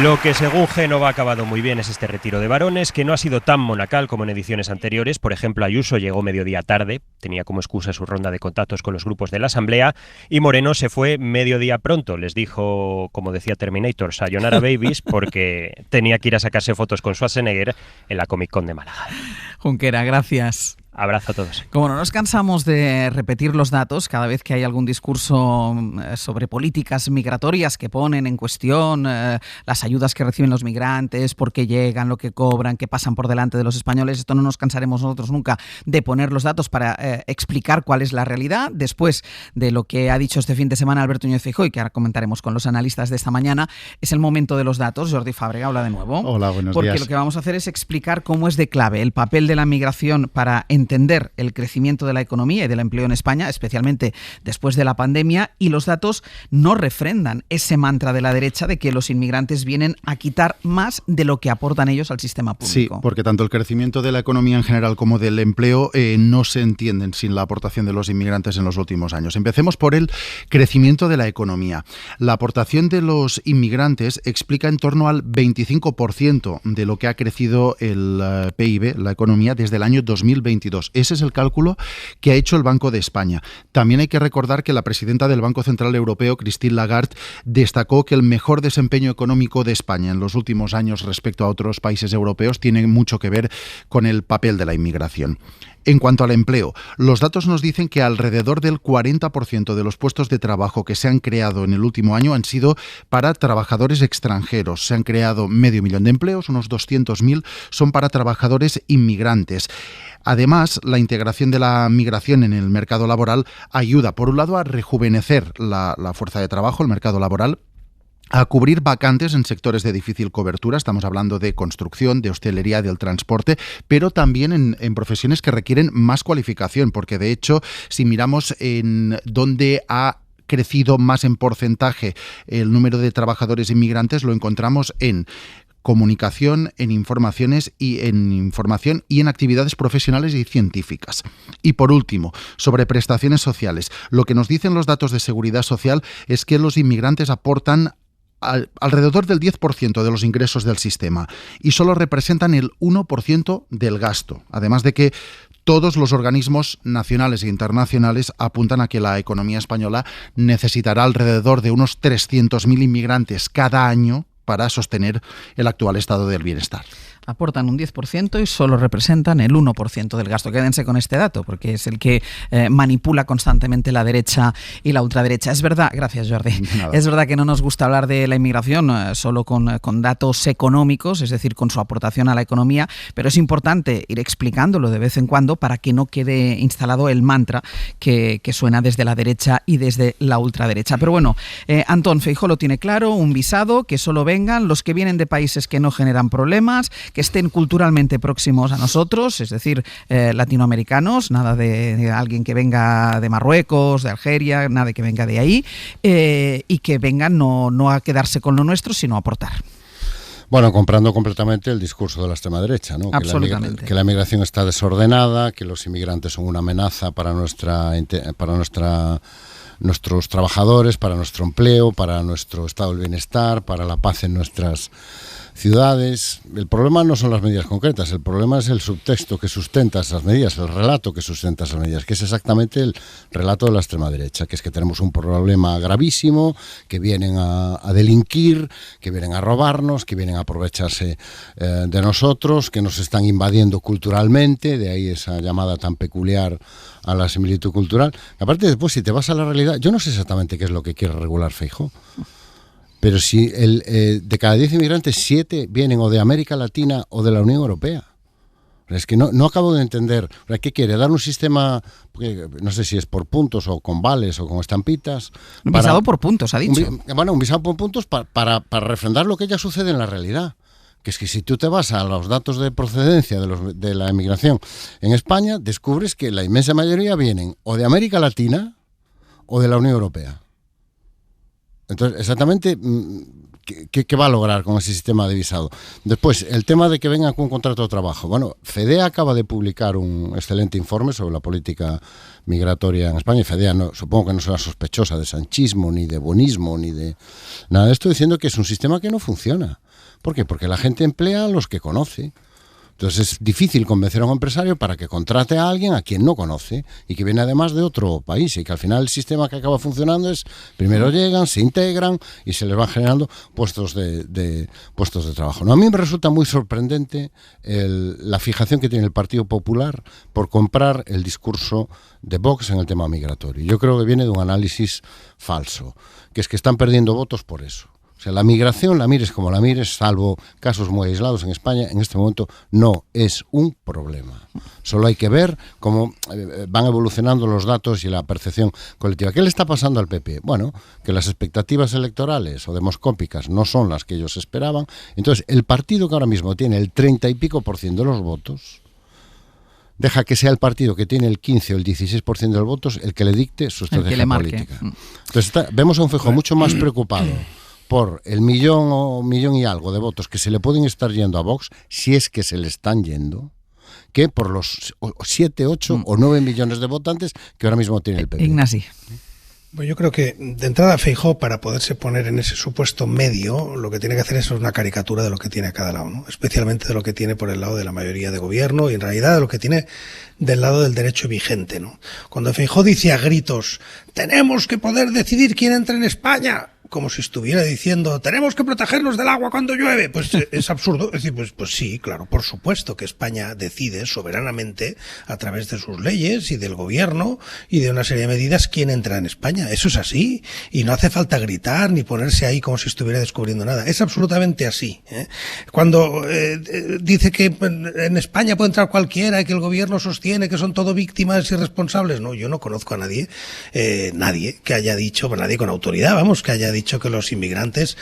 S16: Lo que según Génova ha acabado muy bien es este retiro de varones, que no ha sido tan monacal como en ediciones anteriores. Por ejemplo, Ayuso llegó mediodía tarde, tenía como excusa su ronda de contactos con los grupos de la Asamblea, y Moreno se fue mediodía pronto. Les dijo, como decía Terminator, sayonara babies, porque tenía que ir a sacarse fotos con Schwarzenegger en la Comic Con de Málaga.
S3: Junquera, gracias.
S16: Abrazo a todos.
S3: Como no nos cansamos de repetir los datos cada vez que hay algún discurso sobre políticas migratorias que ponen en cuestión las ayudas que reciben los migrantes, por qué llegan, lo que cobran, qué pasan por delante de los españoles, esto no nos cansaremos nosotros nunca de poner los datos para explicar cuál es la realidad. Después de lo que ha dicho este fin de semana Alberto Núñez Feijóo y que ahora comentaremos con los analistas de esta mañana, es el momento de los datos. Jordi Fàbrega, habla de nuevo.
S18: Hola, buenos días.
S3: Porque lo que vamos a hacer es explicar cómo es de clave el papel de la migración para entender el crecimiento de la economía y del empleo en España, especialmente después de la pandemia, y los datos no refrendan ese mantra de la derecha de que los inmigrantes vienen a quitar más de lo que aportan ellos al sistema público.
S18: Sí, porque tanto el crecimiento de la economía en general como del empleo no se entienden sin la aportación de los inmigrantes en los últimos años. Empecemos por el crecimiento de la economía. La aportación de los inmigrantes explica en torno al 25% de lo que ha crecido el PIB, la economía, desde el año 2022. Ese es el cálculo que ha hecho el Banco de España. También hay que recordar que la presidenta del Banco Central Europeo, Christine Lagarde, destacó que el mejor desempeño económico de España en los últimos años respecto a otros países europeos tiene mucho que ver con el papel de la inmigración. En cuanto al empleo, los datos nos dicen que alrededor del 40% de los puestos de trabajo que se han creado en el último año han sido para trabajadores extranjeros. Se han creado 500.000 de empleos, unos 200.000 son para trabajadores inmigrantes. Además, la integración de la migración en el mercado laboral ayuda, por un lado, a rejuvenecer la fuerza de trabajo, el mercado laboral, a cubrir vacantes en sectores de difícil cobertura, estamos hablando de construcción, de hostelería, del transporte, pero también en profesiones que requieren más cualificación, porque de hecho, si miramos en dónde ha crecido más en porcentaje el número de trabajadores inmigrantes, lo encontramos en comunicación, en información y en actividades profesionales y científicas. Y por último, sobre prestaciones sociales. Lo que nos dicen los datos de seguridad social es que los inmigrantes aportan alrededor del 10% de los ingresos del sistema y solo representan el 1% del gasto. Además de que todos los organismos nacionales e internacionales apuntan a que la economía española necesitará alrededor de unos 300.000 inmigrantes cada año para sostener el actual estado del bienestar.
S3: Aportan un 10% y solo representan el 1% del gasto. Quédense con este dato, porque es el que manipula constantemente la derecha y la ultraderecha. Es verdad, gracias Jordi, es verdad que no nos gusta hablar de la inmigración solo con datos económicos, es decir, con su aportación a la economía, pero es importante ir explicándolo de vez en cuando para que no quede instalado el mantra que suena desde la derecha y desde la ultraderecha. Pero bueno, Antón Feijóo lo tiene claro, un visado, que solo vengan los que vienen de países que no generan problemas, que estén culturalmente próximos a nosotros, es decir, latinoamericanos, nada de alguien que venga de Marruecos, de Algeria, nada que venga de ahí, y que vengan no a quedarse con lo nuestro, sino a aportar.
S15: Bueno, comprando completamente el discurso de la extrema derecha, ¿no?
S3: Absolutamente.
S15: Que la migración está desordenada, que los inmigrantes son una amenaza para nuestros trabajadores, para nuestro empleo, para nuestro estado del bienestar, para la paz en nuestras ciudades. El problema no son las medidas concretas, el problema es el subtexto que sustenta esas medidas, el relato que sustenta esas medidas, que es exactamente el relato de la extrema derecha, que es que tenemos un problema gravísimo, que vienen a delinquir, que vienen a robarnos, que vienen a aprovecharse de nosotros, que nos están invadiendo culturalmente, de ahí esa llamada tan peculiar a la similitud cultural. Aparte, después, si te vas a la realidad, yo no sé exactamente qué es lo que quiere regular Feijóo. Pero si de cada 10 inmigrantes, 7 vienen o de América Latina o de la Unión Europea. Es que no acabo de entender. ¿Qué quiere? ¿Dar un sistema, no sé si es por puntos o con vales o con estampitas?
S3: Un visado por puntos, ha dicho.
S15: Un visado por puntos para refrendar lo que ya sucede en la realidad. Que es que si tú te vas a los datos de procedencia de la inmigración en España, descubres que la inmensa mayoría vienen o de América Latina o de la Unión Europea. Entonces, exactamente, ¿qué va a lograr con ese sistema de visado? Después, el tema de que vengan con un contrato de trabajo. Bueno, FEDEA acaba de publicar un excelente informe sobre la política migratoria en España. Y FEDEA supongo que no será sospechosa de sanchismo, ni de bonismo, ni de nada de esto, diciendo que es un sistema que no funciona. ¿Por qué? Porque la gente emplea a los que conoce. Entonces es difícil convencer a un empresario para que contrate a alguien a quien no conoce y que viene además de otro país, y que al final el sistema que acaba funcionando es, primero llegan, se integran y se les van generando puestos de trabajo. A mí me resulta muy sorprendente la fijación que tiene el Partido Popular por comprar el discurso de Vox en el tema migratorio. Yo creo que viene de un análisis falso, que es que están perdiendo votos por eso. O sea, la migración, la mires como la mires, salvo casos muy aislados en España, en este momento no es un problema. Solo hay que ver cómo van evolucionando los datos y la percepción colectiva. ¿Qué le está pasando al PP? Bueno, que las expectativas electorales o demoscópicas no son las que ellos esperaban. Entonces, el partido que ahora mismo tiene el 30 y pico % de los votos, deja que sea el partido que tiene el 15 o el 16% de los votos el que le dicte su estrategia política. Entonces, vemos a un Feijóo mucho más preocupado por el millón o millón y algo de votos que se le pueden estar yendo a Vox, si es que se le están yendo, que por los 7, 8 o 9 millones de votantes que ahora mismo tiene el PP.
S3: Ignasi.
S14: Pues yo creo que de entrada Feijóo, para poderse poner en ese supuesto medio, lo que tiene que hacer es una caricatura de lo que tiene a cada lado, ¿no? Especialmente de lo que tiene por el lado de la mayoría de gobierno y en realidad de lo que tiene del lado del derecho vigente, ¿no? Cuando Feijóo dice a gritos, tenemos que poder decidir quién entra en España, como si estuviera diciendo, tenemos que protegernos del agua cuando llueve, pues es absurdo. Es decir, pues sí, claro, por supuesto que España decide soberanamente a través de sus leyes y del gobierno y de una serie de medidas quién entra en España. Eso es así y no hace falta gritar ni ponerse ahí como si estuviera descubriendo nada. Es absolutamente así, ¿eh? Cuando dice que en España puede entrar cualquiera y que el gobierno sostiene que son todo víctimas irresponsables, no, yo no conozco a nadie que haya dicho, nadie con autoridad, vamos, que haya dicho dicho que los inmigrantes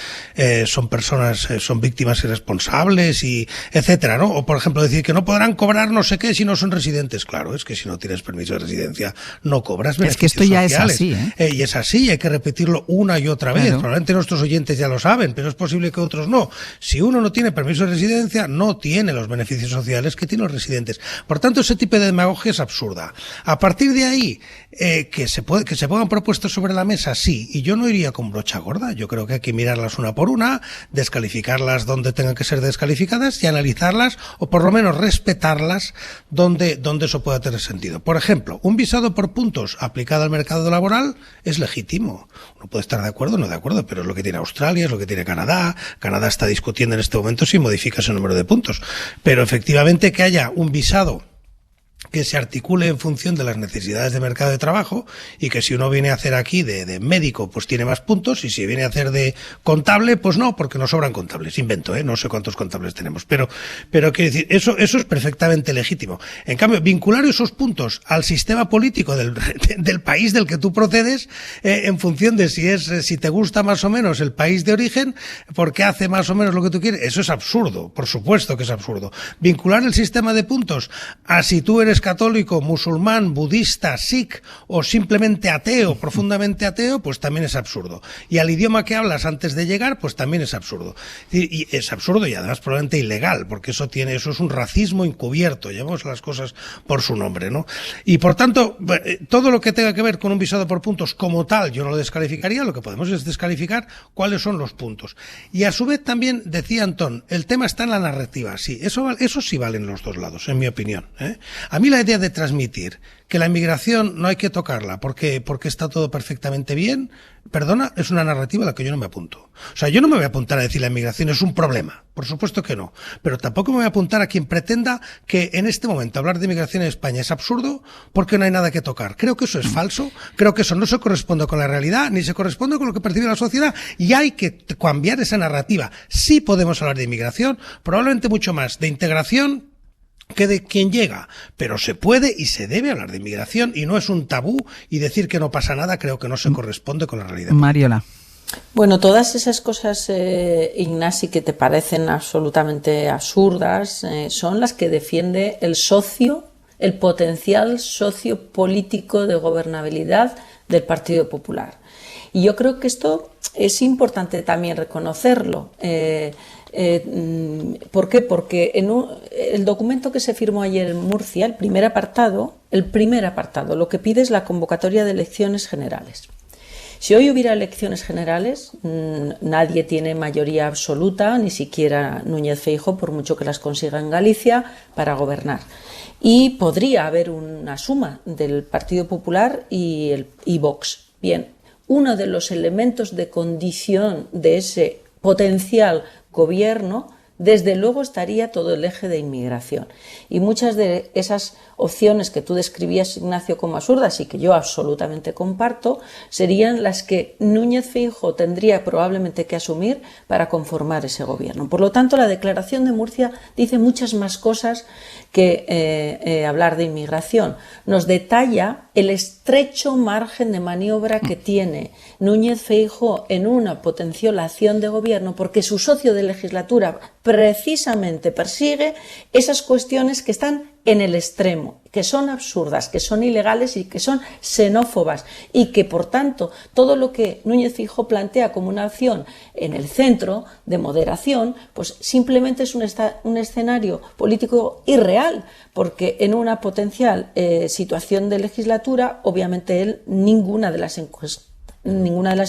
S14: son personas, son víctimas irresponsables y etcétera, ¿no? O por ejemplo decir que no podrán cobrar no sé qué si no son residentes. Claro, es que si no tienes permiso de residencia no cobras beneficios.
S3: Es que esto ya
S14: sociales.
S3: es así,
S14: Y es así, hay que repetirlo una y otra vez.
S3: Claro.
S14: Probablemente nuestros oyentes ya lo saben, pero es posible que otros no. Si uno no tiene permiso de residencia, no tiene los beneficios sociales que tienen los residentes. Por tanto, ese tipo de demagogia es absurda. A partir de ahí, que se pongan propuestas sobre la mesa, sí, y yo no iría con brocha gorda. Yo creo que hay que mirarlas una por una, descalificarlas donde tengan que ser descalificadas y analizarlas, o por lo menos respetarlas donde eso pueda tener sentido. Por ejemplo, un visado por puntos aplicado al mercado laboral es legítimo. Uno puede estar de acuerdo o no de acuerdo, pero es lo que tiene Australia, es lo que tiene Canadá. Canadá está discutiendo en este momento si modifica ese número de puntos. Pero efectivamente que haya un visado que se articule en función de las necesidades de mercado de trabajo, y que si uno viene a hacer aquí de médico, pues tiene más puntos, y si viene a hacer de contable, pues no, porque nos sobran contables. Invento, no sé cuántos contables tenemos, pero quiero decir, eso es perfectamente legítimo. En cambio, vincular esos puntos al sistema político del país del que tú procedes, en función de si te gusta más o menos el país de origen, porque hace más o menos lo que tú quieres, eso es absurdo, por supuesto que es absurdo. Vincular el sistema de puntos a si tú eres católico, musulmán, budista, sikh o simplemente ateo, profundamente ateo, pues también es absurdo. Y al idioma que hablas antes de llegar, pues también es absurdo. Y es absurdo y además probablemente ilegal, porque eso es un racismo encubierto, llamamos las cosas por su nombre, ¿no? Y por tanto, todo lo que tenga que ver con un visado por puntos como tal, yo no lo descalificaría, lo que podemos es descalificar cuáles son los puntos. Y a su vez también, decía Antón, el tema está en la narrativa, sí, eso sí vale en los dos lados, en mi opinión, A mí la idea de transmitir que la inmigración no hay que tocarla porque está todo perfectamente bien, perdona, es una narrativa a la que yo no me apunto. O sea, yo no me voy a apuntar a decir la inmigración es un problema, por supuesto que no, pero tampoco me voy a apuntar a quien pretenda que en este momento hablar de inmigración en España es absurdo porque no hay nada que tocar. Creo que eso es falso, creo que eso no se corresponde con la realidad, ni se corresponde con lo que percibe la sociedad, y hay que cambiar esa narrativa. Sí podemos hablar de inmigración, probablemente mucho más de integración que de quien llega, pero se puede y se debe hablar de inmigración y no es un tabú, y decir que no pasa nada creo que no se corresponde con la realidad.
S3: Mariola.
S13: Bueno, todas esas cosas, Ignasi, que te parecen absolutamente absurdas, son las que defiende el potencial socio político de gobernabilidad del Partido Popular. Y yo creo que esto es importante también reconocerlo. ¿Por qué? Porque el documento que se firmó ayer en Murcia, el primer apartado, lo que pide es la convocatoria de elecciones generales. Si hoy hubiera elecciones generales, nadie tiene mayoría absoluta, ni siquiera Núñez Feijóo, por mucho que las consiga en Galicia, para gobernar. Y podría haber una suma del Partido Popular y Vox. Bien, uno de los elementos de condición de ese potencial gobierno, desde luego estaría todo el eje de inmigración. Y muchas de esas opciones que tú describías, Ignacio, como absurdas y que yo absolutamente comparto, serían las que Núñez Feijóo tendría probablemente que asumir para conformar ese gobierno. Por lo tanto, la declaración de Murcia dice muchas más cosas que hablar de inmigración. Nos detalla el estrecho margen de maniobra que tiene Núñez Feijóo en una potencial acción de gobierno, porque su socio de legislatura precisamente persigue esas cuestiones que están en el extremo, que son absurdas, que son ilegales y que son xenófobas, y que por tanto todo lo que Núñez Feijóo plantea como una acción en el centro de moderación, pues simplemente es un escenario político irreal, porque en una potencial situación de legislatura, obviamente él ninguna de las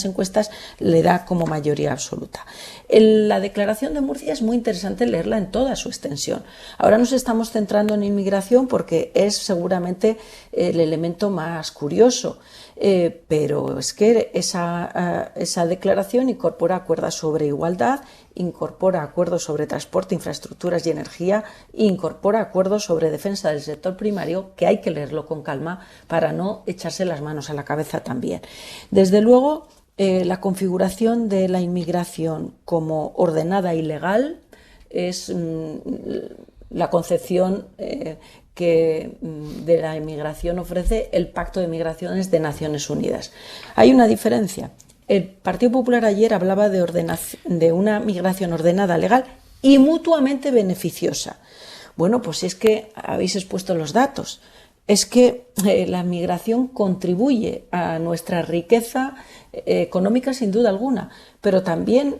S13: encuestas le da como mayoría absoluta. La declaración de Murcia es muy interesante leerla en toda su extensión. Ahora nos estamos centrando en inmigración porque es seguramente el elemento más curioso, pero es que esa declaración incorpora acuerdos sobre igualdad, incorpora acuerdos sobre transporte, infraestructuras y energía, incorpora acuerdos sobre defensa del sector primario, que hay que leerlo con calma para no echarse las manos a la cabeza también. Desde luego, la configuración de la inmigración como ordenada y legal es la concepción que de la inmigración ofrece el Pacto de Migraciones de Naciones Unidas. Hay una diferencia. El Partido Popular ayer hablaba de una migración ordenada, legal y mutuamente beneficiosa. Bueno, pues es que habéis expuesto los datos. Es que la migración contribuye a nuestra riqueza económica sin duda alguna, pero también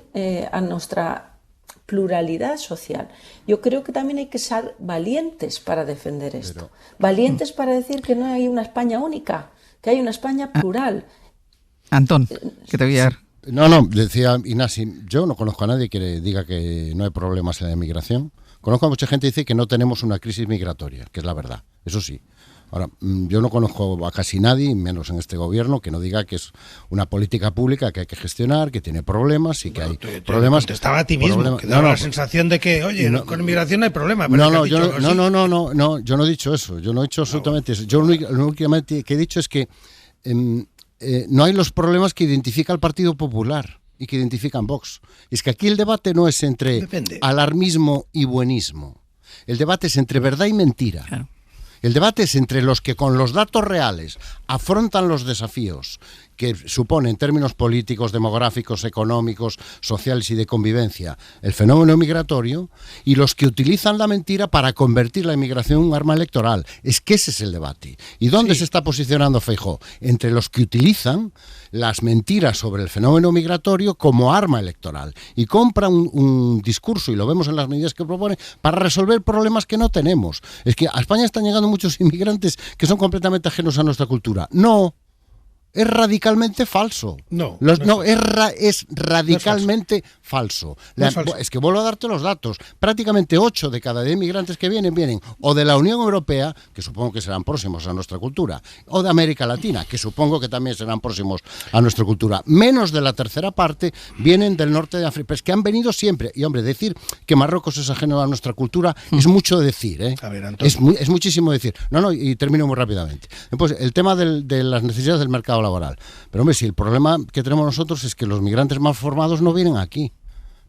S13: a nuestra pluralidad social. Yo creo que también hay que ser valientes para defender esto. Valientes para decir que no hay una España única, que hay una España plural.
S3: Antón, que te voy a dar.
S15: No, decía Ignasi, yo no conozco a nadie que diga que no hay problemas en la inmigración. Conozco a mucha gente que dice que no tenemos una crisis migratoria, que es la verdad, eso sí. Ahora, yo no conozco a casi nadie, menos en este gobierno, que no diga que es una política pública que hay que gestionar, que tiene problemas y que hay problemas.
S14: Te contestaba a ti mismo, que daba la sensación de que, oye, con inmigración no hay problema. Pero
S15: yo no he dicho eso, yo no he dicho absolutamente eso. Yo lo únicamente que he dicho es que no hay los problemas que identifica el Partido Popular y que identifican Vox. Es que aquí el debate no es entre alarmismo y buenismo. El debate es entre verdad y mentira. Claro. El debate es entre los que con los datos reales afrontan los desafíos que supone en términos políticos, demográficos, económicos, sociales y de convivencia el fenómeno migratorio, y los que utilizan la mentira para convertir la inmigración en un arma electoral. Es que ese es el debate. ¿Y dónde se está posicionando Feijóo? Entre los que utilizan las mentiras sobre el fenómeno migratorio como arma electoral y compran un discurso, y lo vemos en las medidas que propone, para resolver problemas que no tenemos. Es que a España están llegando muchos inmigrantes que son completamente ajenos a nuestra cultura. No. Es radicalmente falso. Es radicalmente falso. Es que vuelvo a darte los datos. Prácticamente 8 de cada 10 inmigrantes que vienen o de la Unión Europea, que supongo que serán próximos a nuestra cultura, o de América Latina, que supongo que también serán próximos a nuestra cultura. Menos de la tercera parte vienen del norte de África. Es que han venido siempre. Y hombre, decir que Marruecos es ajeno a nuestra cultura es mucho decir, ¿eh? A ver, es muchísimo decir. Y termino muy rápidamente. Después, el tema de las necesidades del mercado laboral. Pero hombre, si el problema que tenemos nosotros es que los migrantes más formados no vienen aquí,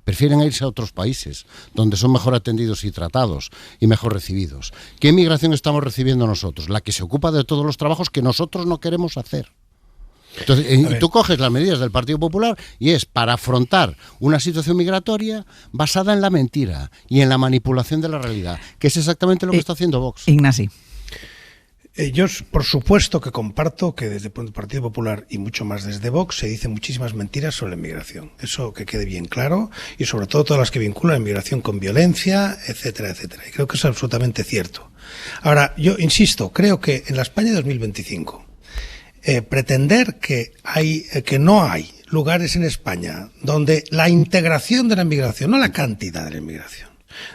S15: prefieren irse a otros países donde son mejor atendidos y tratados y mejor recibidos. ¿Qué inmigración estamos recibiendo nosotros? La que se ocupa de todos los trabajos que nosotros no queremos hacer. Entonces, tú coges las medidas del Partido Popular y es para afrontar una situación migratoria basada en la mentira y en la manipulación de la realidad, que es exactamente lo que está haciendo Vox.
S3: Ignasi.
S14: Yo, por supuesto, que comparto que desde el Partido Popular y mucho más desde Vox se dicen muchísimas mentiras sobre la inmigración. Eso que quede bien claro, y sobre todo todas las que vinculan la inmigración con violencia, etcétera, etcétera. Y creo que eso es absolutamente cierto. Ahora, yo insisto, creo que en la España de 2025, pretender que no hay lugares en España donde la integración de la inmigración, no la cantidad de la inmigración,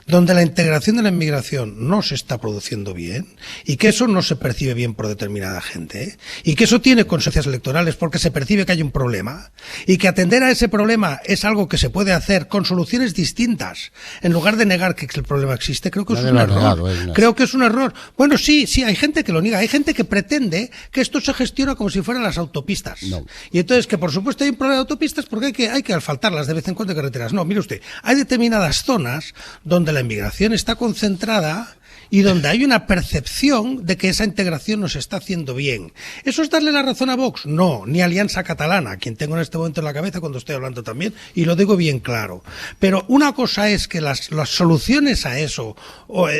S14: donde la integración de la inmigración no se está produciendo bien y que eso no se percibe bien por determinada gente, y que eso tiene consecuencias electorales porque se percibe que hay un problema y que atender a ese problema es algo que se puede hacer con soluciones distintas en lugar de negar que el problema existe, creo que es un error. Creo que es un error. Bueno, sí, hay gente que lo niega, hay gente que pretende que esto se gestiona como si fueran las autopistas. No. Y entonces que por supuesto hay un problema de autopistas porque hay que asfaltarlas de vez en cuando de carreteras. No, mire usted, hay determinadas zonas donde la inmigración está concentrada y donde hay una percepción de que esa integración no se está haciendo bien. ¿Eso es darle la razón a Vox? No, ni a Alianza Catalana, a quien tengo en este momento en la cabeza cuando estoy hablando también, y lo digo bien claro. Pero una cosa es que las soluciones a eso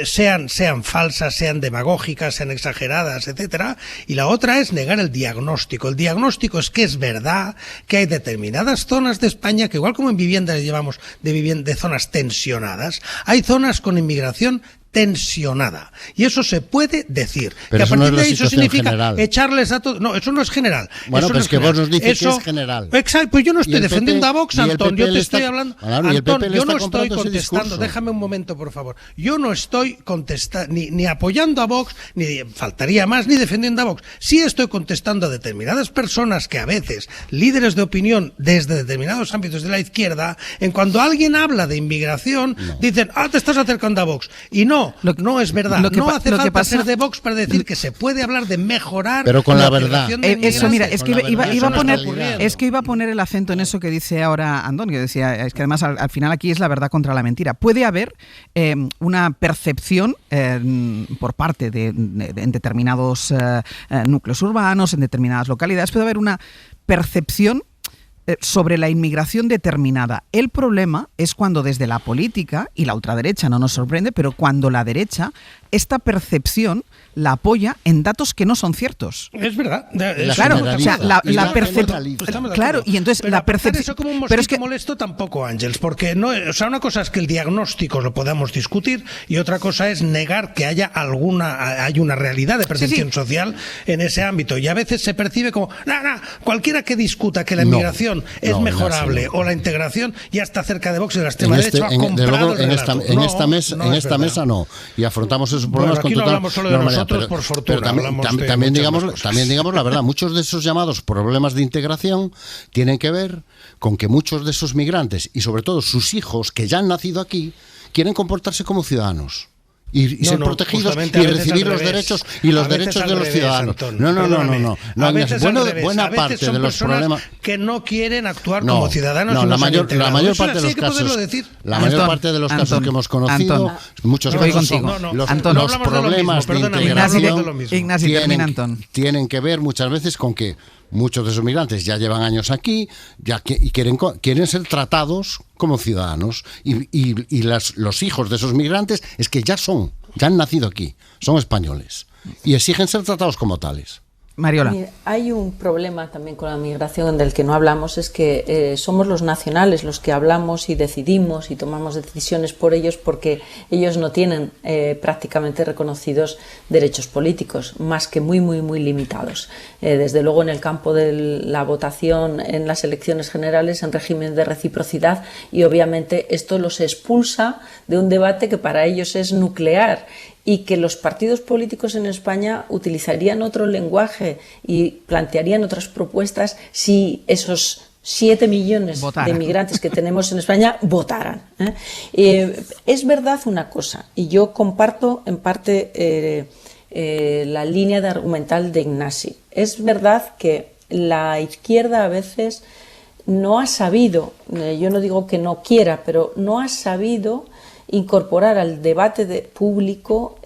S14: sean falsas, sean demagógicas, sean exageradas, etcétera, y la otra es negar el diagnóstico. El diagnóstico es que es verdad que hay determinadas zonas de España que, igual como en vivienda llevamos de zonas tensionadas, hay zonas con inmigración tensionada. Y eso se puede decir.
S15: Pero
S14: que a partir de ahí eso significa
S15: general.
S14: Echarles a todos. No, eso no es general.
S15: Bueno,
S14: eso
S15: pero
S14: no
S15: es que vos nos dices que es general.
S14: Exacto, pues yo no estoy defendiendo a Vox, Antón. Yo te estoy hablando.
S15: Claro,
S14: Antón, yo no estoy contestando. Déjame un momento, por favor. Yo no estoy contestando, ni apoyando a Vox, ni faltaría más, ni defendiendo a Vox. Sí estoy contestando a determinadas personas que a veces, líderes de opinión desde determinados ámbitos de la izquierda, en cuando alguien habla de inmigración, dicen, te estás acercando a Vox. Y no es verdad. No hace falta ser de Vox para decir que se puede hablar de mejorar,
S15: pero con la verdad.
S3: Eso, mira, es que iba a poner el acento en eso que dice ahora Antón, que decía, es que además al final aquí es la verdad contra la mentira. Puede haber una percepción por parte en determinados núcleos urbanos, en determinadas localidades, puede haber una percepción sobre la inmigración determinada. El problema es cuando desde la política, y la ultraderecha no nos sorprende, pero cuando la derecha, esta percepción la apoya en datos que no son ciertos.
S14: Es verdad.
S3: Claro, o sea, la percepción. Claro, y entonces
S14: pero
S3: la percepción.
S14: Eso como un mosquito molesto tampoco, Ángels, porque no, o sea, una cosa es que el diagnóstico lo podamos discutir y otra cosa es negar que haya una realidad de percepción social en ese ámbito. Y a veces se percibe como, cualquiera que discuta que la inmigración es mejorable o la integración ya está cerca de Vox y de la extrema derecha ha comprado el relato.
S15: En esta mesa no. Y afrontamos esos problemas con total normalidad. Pero también digamos la verdad, muchos de esos llamados problemas de integración tienen que ver con que muchos de esos migrantes y sobre todo sus hijos que ya han nacido aquí quieren comportarse como ciudadanos. Y ser protegidos y recibir los derechos de los ciudadanos. No. Buena parte de los problemas
S14: que no quieren actuar como ciudadanos.
S15: No, la mayor parte de los casos. La mayor parte de los casos que hemos conocido, muchos casos los problemas de integración tienen que ver muchas veces con que muchos de esos migrantes ya llevan años aquí y quieren ser tratados como ciudadanos y los hijos de esos migrantes es que ya han nacido aquí, son españoles y exigen ser tratados como tales.
S3: Mariola.
S13: Mira, hay un problema también con la migración del que no hablamos, es que somos los nacionales los que hablamos y decidimos y tomamos decisiones por ellos porque ellos no tienen prácticamente reconocidos derechos políticos, más que muy, muy, muy limitados. Desde luego en el campo de la votación en las elecciones generales en régimen de reciprocidad y obviamente esto los expulsa de un debate que para ellos es nuclear y que los partidos políticos en España utilizarían otro lenguaje y plantearían otras propuestas si esos 7 millones de inmigrantes que tenemos en España votaran. Es verdad una cosa, y yo comparto en parte la línea de argumental de Ignasi. Es verdad que la izquierda a veces no ha sabido, yo no digo que no quiera, pero no ha sabido incorporar al debate público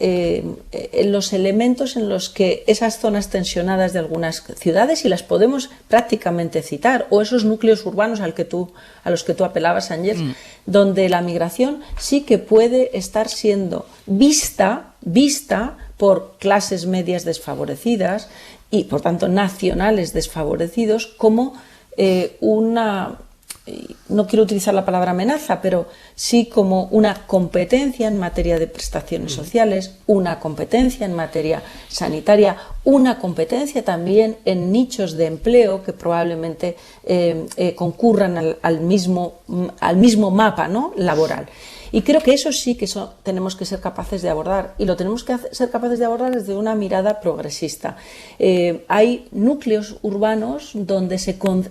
S13: los elementos en los que esas zonas tensionadas de algunas ciudades, y las podemos prácticamente citar, o esos núcleos urbanos a los que tú apelabas, Ángels, donde la migración sí que puede estar siendo vista por clases medias desfavorecidas y, por tanto, nacionales desfavorecidos como no quiero utilizar la palabra amenaza, pero sí como una competencia en materia de prestaciones sociales, una competencia en materia sanitaria, una competencia también en nichos de empleo que probablemente concurran al mismo mapa, ¿no?, laboral. Y creo que eso sí que tenemos que ser capaces de abordar, y lo tenemos que ser capaces de abordar desde una mirada progresista. Hay núcleos urbanos donde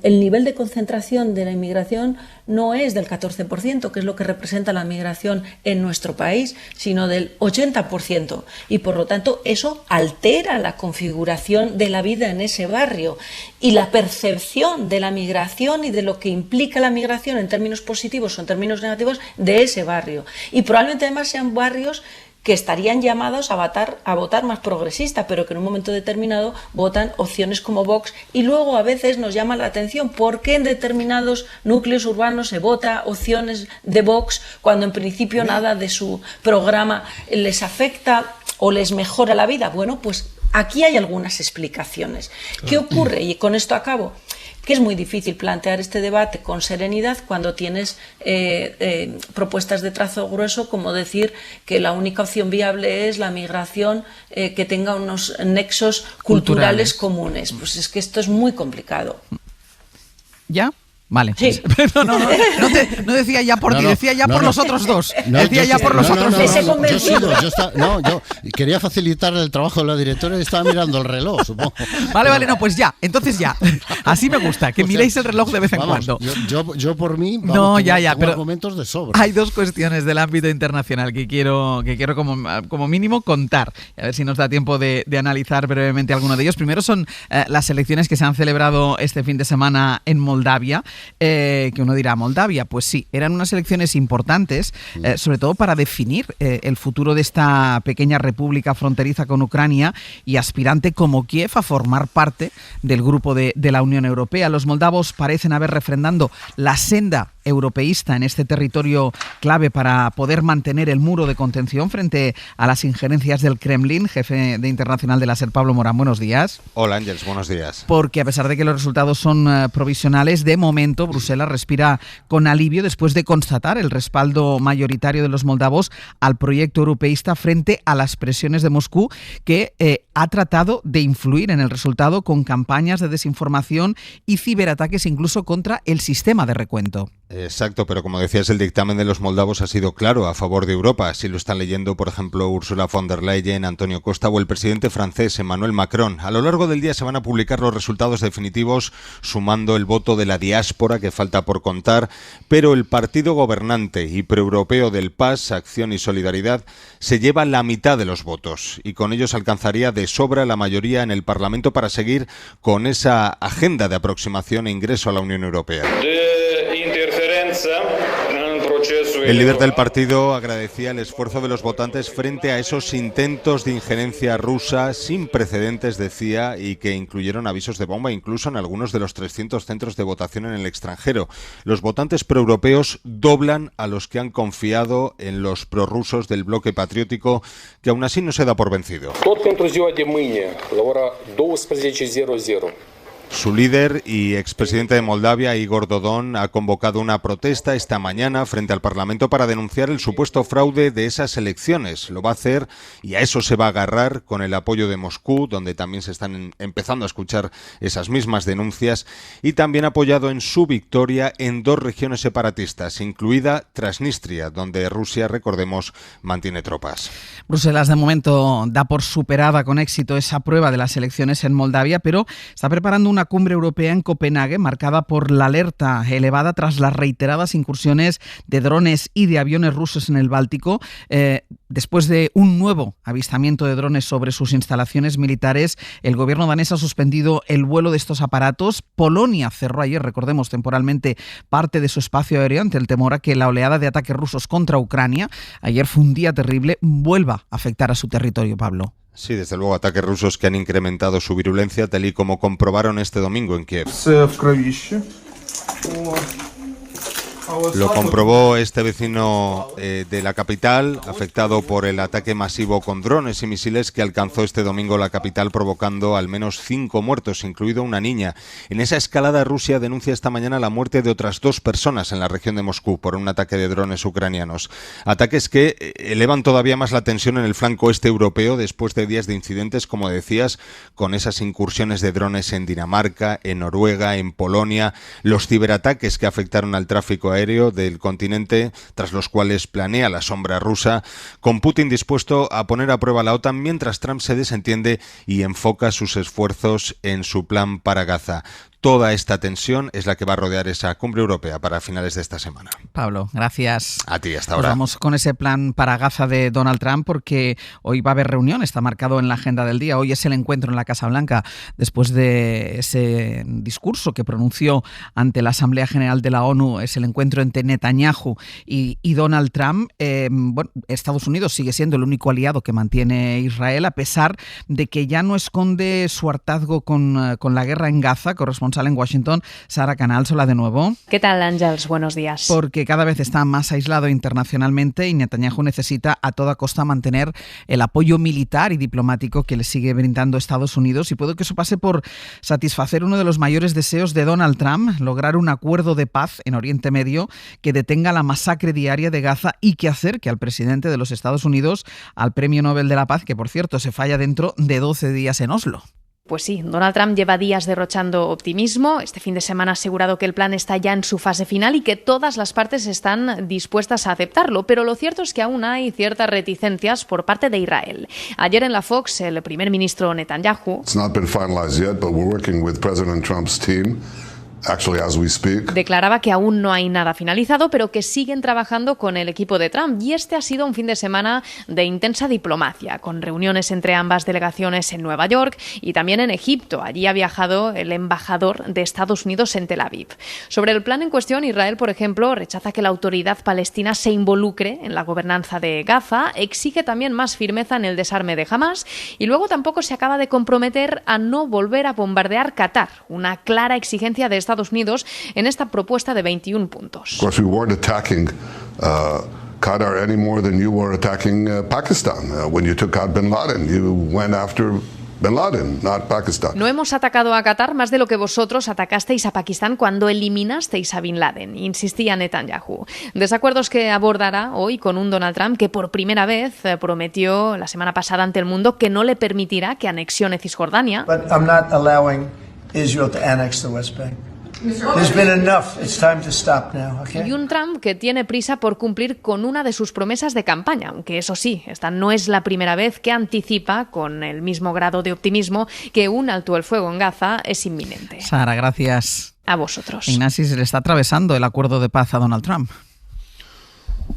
S13: el nivel de concentración de la inmigración no es del 14%, que es lo que representa la migración en nuestro país, sino del 80%. Y por lo tanto eso altera la configuración de la vida en ese barrio y la percepción de la migración y de lo que implica la migración en términos positivos o en términos negativos de ese barrio. Y probablemente además sean barrios que estarían llamados a votar más progresista, pero que en un momento determinado votan opciones como Vox, y luego a veces nos llama la atención por qué en determinados núcleos urbanos se vota opciones de Vox cuando en principio nada de su programa les afecta o les mejora la vida. Bueno, pues aquí hay algunas explicaciones. ¿Qué ocurre? Y con esto acabo. Que es muy difícil plantear este debate con serenidad cuando tienes propuestas de trazo grueso, como decir que la única opción viable es la migración que tenga unos nexos culturales comunes. Pues es que esto es muy complicado.
S3: ¿Ya? Vale.
S13: Sí.
S3: No decía ya por ti, decía ya por los otros dos. Decía ya por los otros dos.
S15: Yo quería facilitar el trabajo de la directora y estaba mirando el reloj, supongo.
S3: Vale, no, pues ya. Entonces ya. Así me gusta, que miréis el reloj de vez en cuando.
S15: Yo por mí,
S3: tengo pero
S15: argumentos de sobra.
S3: Hay dos cuestiones del ámbito internacional que quiero como mínimo contar. A ver si nos da tiempo de analizar brevemente alguno de ellos. Primero son las elecciones que se han celebrado este fin de semana en Moldavia. que uno dirá, Moldavia, pues sí, eran unas elecciones importantes, sobre todo para definir el futuro de esta pequeña república fronteriza con Ucrania y aspirante como Kiev a formar parte del grupo de la Unión Europea. Los moldavos parecen haber refrendando la senda europeísta en este territorio clave para poder mantener el muro de contención frente a las injerencias del Kremlin. Jefe de Internacional de la SER, Pablo Morán, buenos días.
S19: Hola Ángels, buenos días.
S3: Porque a pesar de que los resultados son provisionales, de momento Bruselas respira con alivio después de constatar el respaldo mayoritario de los moldavos al proyecto europeísta frente a las presiones de Moscú, que ha tratado de influir en el resultado con campañas de desinformación y ciberataques incluso contra el sistema de recuento.
S19: Exacto, pero como decías, el dictamen de los moldavos ha sido claro a favor de Europa. Así lo están leyendo, por ejemplo, Ursula von der Leyen, Antonio Costa o el presidente francés Emmanuel Macron. A lo largo del día se van a publicar los resultados definitivos, sumando el voto de la diáspora que falta por contar, pero el partido gobernante y proeuropeo del PAS, Acción y Solidaridad, se lleva la mitad de los votos y con ellos alcanzaría de sobra la mayoría en el Parlamento para seguir con esa agenda de aproximación e ingreso a la Unión Europea. El líder del partido agradecía el esfuerzo de los votantes frente a esos intentos de injerencia rusa sin precedentes, decía, y que incluyeron avisos de bomba incluso en algunos de los 300 centros de votación en el extranjero. Los votantes proeuropeos doblan a los que han confiado en los prorrusos del bloque patriótico, que aún así no se da por vencido. Su líder y expresidente de Moldavia, Igor Dodon, ha convocado una protesta esta mañana frente al Parlamento para denunciar el supuesto fraude de esas elecciones. Lo va a hacer y a eso se va a agarrar con el apoyo de Moscú, donde también se están empezando a escuchar esas mismas denuncias, y también ha apoyado en su victoria en 2 regiones separatistas, incluida Transnistria, donde Rusia, recordemos, mantiene tropas.
S3: Bruselas de momento da por superada con éxito esa prueba de las elecciones en Moldavia, pero está preparando una cumbre europea en Copenhague marcada por la alerta elevada tras las reiteradas incursiones de drones y de aviones rusos en el Báltico. Después de un nuevo avistamiento de drones sobre sus instalaciones militares, el gobierno danés ha suspendido el vuelo de estos aparatos. Polonia cerró ayer, recordemos, temporalmente parte de su espacio aéreo ante el temor a que la oleada de ataques rusos contra Ucrania, ayer fue un día terrible, vuelva a afectar a su territorio, Pablo.
S19: Sí, desde luego, ataques rusos que han incrementado su virulencia, tal y como comprobaron este domingo en Kiev. Lo comprobó este vecino de la capital, afectado por el ataque masivo con drones y misiles que alcanzó este domingo la capital, provocando al menos 5 muertos, incluido una niña. En esa escalada, Rusia denuncia esta mañana la muerte de otras 2 personas en la región de Moscú por un ataque de drones ucranianos. Ataques que elevan todavía más la tensión en el flanco este europeo después de días de incidentes, como decías, con esas incursiones de drones en Dinamarca, en Noruega, en Polonia, los ciberataques que afectaron al tráfico aéreo del continente, tras los cuales planea la sombra rusa, con Putin dispuesto a poner a prueba la OTAN mientras Trump se desentiende y enfoca sus esfuerzos en su plan para Gaza. Toda esta tensión es la que va a rodear esa cumbre europea para finales de esta semana.
S3: Pablo, gracias.
S19: A ti, hasta ahora.
S3: Nos vamos con ese plan para Gaza de Donald Trump, porque hoy va a haber reunión, está marcado en la agenda del día. Hoy es el encuentro en la Casa Blanca, después de ese discurso que pronunció ante la Asamblea General de la ONU. Es el encuentro entre Netanyahu y Donald Trump. Bueno, Estados Unidos sigue siendo el único aliado que mantiene Israel, a pesar de que ya no esconde su hartazgo con la guerra en Gaza. Corresponsal en Washington, Sara Canals, hola de nuevo.
S20: ¿Qué tal, Ángels? Buenos días.
S3: Porque cada vez está más aislado internacionalmente y Netanyahu necesita a toda costa mantener el apoyo militar y diplomático que le sigue brindando Estados Unidos, y puede que eso pase por satisfacer uno de los mayores deseos de Donald Trump, lograr un acuerdo de paz en Oriente Medio que detenga la masacre diaria de Gaza y que acerque al presidente de los Estados Unidos al Premio Nobel de la Paz, que por cierto se falla dentro de 12 días en Oslo.
S20: Pues sí, Donald Trump lleva días derrochando optimismo. Este fin de semana ha asegurado que el plan está ya en su fase final y que todas las partes están dispuestas a aceptarlo, pero lo cierto es que aún hay ciertas reticencias por parte de Israel. Ayer en la Fox, el primer ministro Netanyahu Declaraba que aún no hay nada finalizado, pero que siguen trabajando con el equipo de Trump. Y este ha sido un fin de semana de intensa diplomacia, con reuniones entre ambas delegaciones en Nueva York y también en Egipto. Allí ha viajado el embajador de Estados Unidos en Tel Aviv. Sobre el plan en cuestión, Israel, por ejemplo, rechaza que la autoridad palestina se involucre en la gobernanza de Gaza, exige también más firmeza en el desarme de Hamas y luego tampoco se acaba de comprometer a no volver a bombardear Qatar, una clara exigencia de Estados Unidos en esta propuesta de 21 puntos.
S21: Qatar any more than you were attacking Pakistan. When you took out Bin Laden, you went after Bin Laden, not Pakistan.
S20: No hemos atacado a Qatar más de lo que vosotros atacasteis a Pakistán cuando eliminasteis a Bin Laden, insistía Netanyahu. Desacuerdos que abordará hoy con un Donald Trump que por primera vez prometió la semana pasada ante el mundo que no le permitirá que anexione Cisjordania.
S22: But I'm not allowing Israel to annex the West Bank. There's been enough. It's time to stop now, okay?
S20: Y un Trump que tiene prisa por cumplir con una de sus promesas de campaña, aunque eso sí, esta no es la primera vez que anticipa con el mismo grado de optimismo que un alto el fuego en Gaza es inminente.
S3: Sara, gracias.
S20: A vosotros.
S3: Ignasi, se le está atravesando el acuerdo de paz a Donald Trump.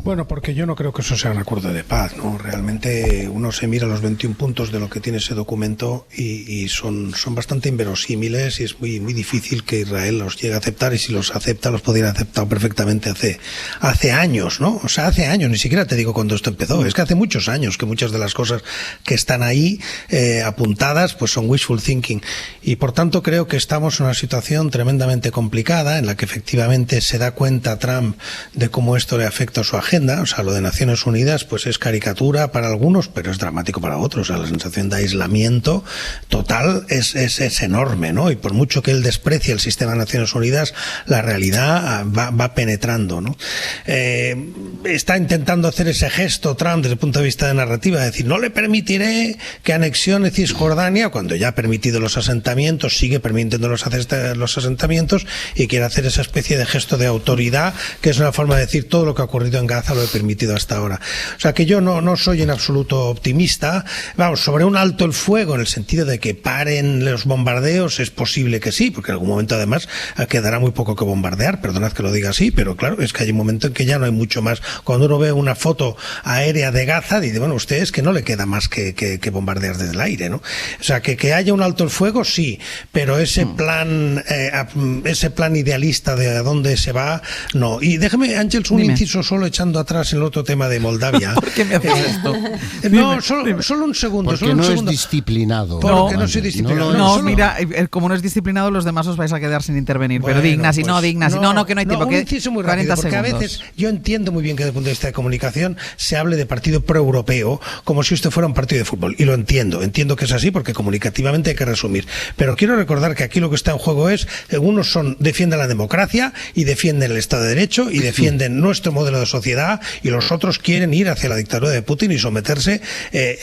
S14: Bueno, porque yo no creo que eso sea un acuerdo de paz, ¿no? Realmente uno se mira los 21 puntos de lo que tiene ese documento y son bastante inverosímiles y es muy difícil que Israel los llegue a aceptar, y si los acepta los podría haber aceptado perfectamente hace años, ¿no? O sea, hace años, ni siquiera te digo cuando esto empezó, es que hace muchos años que muchas de las cosas que están ahí apuntadas pues son wishful thinking, y por tanto creo que estamos en una situación tremendamente complicada en la que efectivamente se da cuenta Trump de cómo esto le afecta a su agenda. O sea, lo de Naciones Unidas pues es caricatura para algunos, pero es dramático para otros. O sea, la sensación de aislamiento total es enorme, ¿no? Y por mucho que él desprecie el sistema de Naciones Unidas, la realidad va penetrando, ¿no? Está intentando hacer ese gesto Trump desde el punto de vista de narrativa, de decir, no le permitiré que anexione Cisjordania, cuando ya ha permitido los asentamientos, sigue permitiendo los asentamientos, y quiere hacer esa especie de gesto de autoridad, que es una forma de decir todo lo que ha ocurrido en Gaza lo he permitido hasta ahora. O sea que yo no soy en absoluto optimista. Vamos, sobre un alto el fuego en el sentido de que paren los bombardeos es posible que sí, porque en algún momento además quedará muy poco que bombardear, perdonad que lo diga así, pero claro, es que hay un momento en que ya no hay mucho más. Cuando uno ve una foto aérea de Gaza, dice, bueno, usted es que no le queda más que bombardear desde el aire, ¿no? O sea, que haya un alto el fuego, sí, pero ese plan idealista de a dónde se va, no. Y déjame, Ángels, un inciso solo echando atrás el otro tema de Moldavia.
S3: ¿Por qué me haces esto?
S14: No, solo un segundo.
S15: Porque no es disciplinado.
S14: Porque no soy disciplinado.
S3: No, mira, como no es disciplinado, los demás os vais a quedar sin intervenir. Bueno, pero dignas y no, que no hay tiempo.
S14: Un inciso muy rápido, porque a veces yo entiendo muy bien que desde el punto de vista de comunicación se hable de partido proeuropeo como si esto fuera un partido de fútbol. Y lo entiendo que es así, porque comunicativamente hay que resumir. Pero quiero recordar que aquí lo que está en juego es, unos defienden la democracia y defienden el Estado de Derecho y defienden nuestro modelo de sociedad, y los otros quieren ir hacia la dictadura de Putin y someterse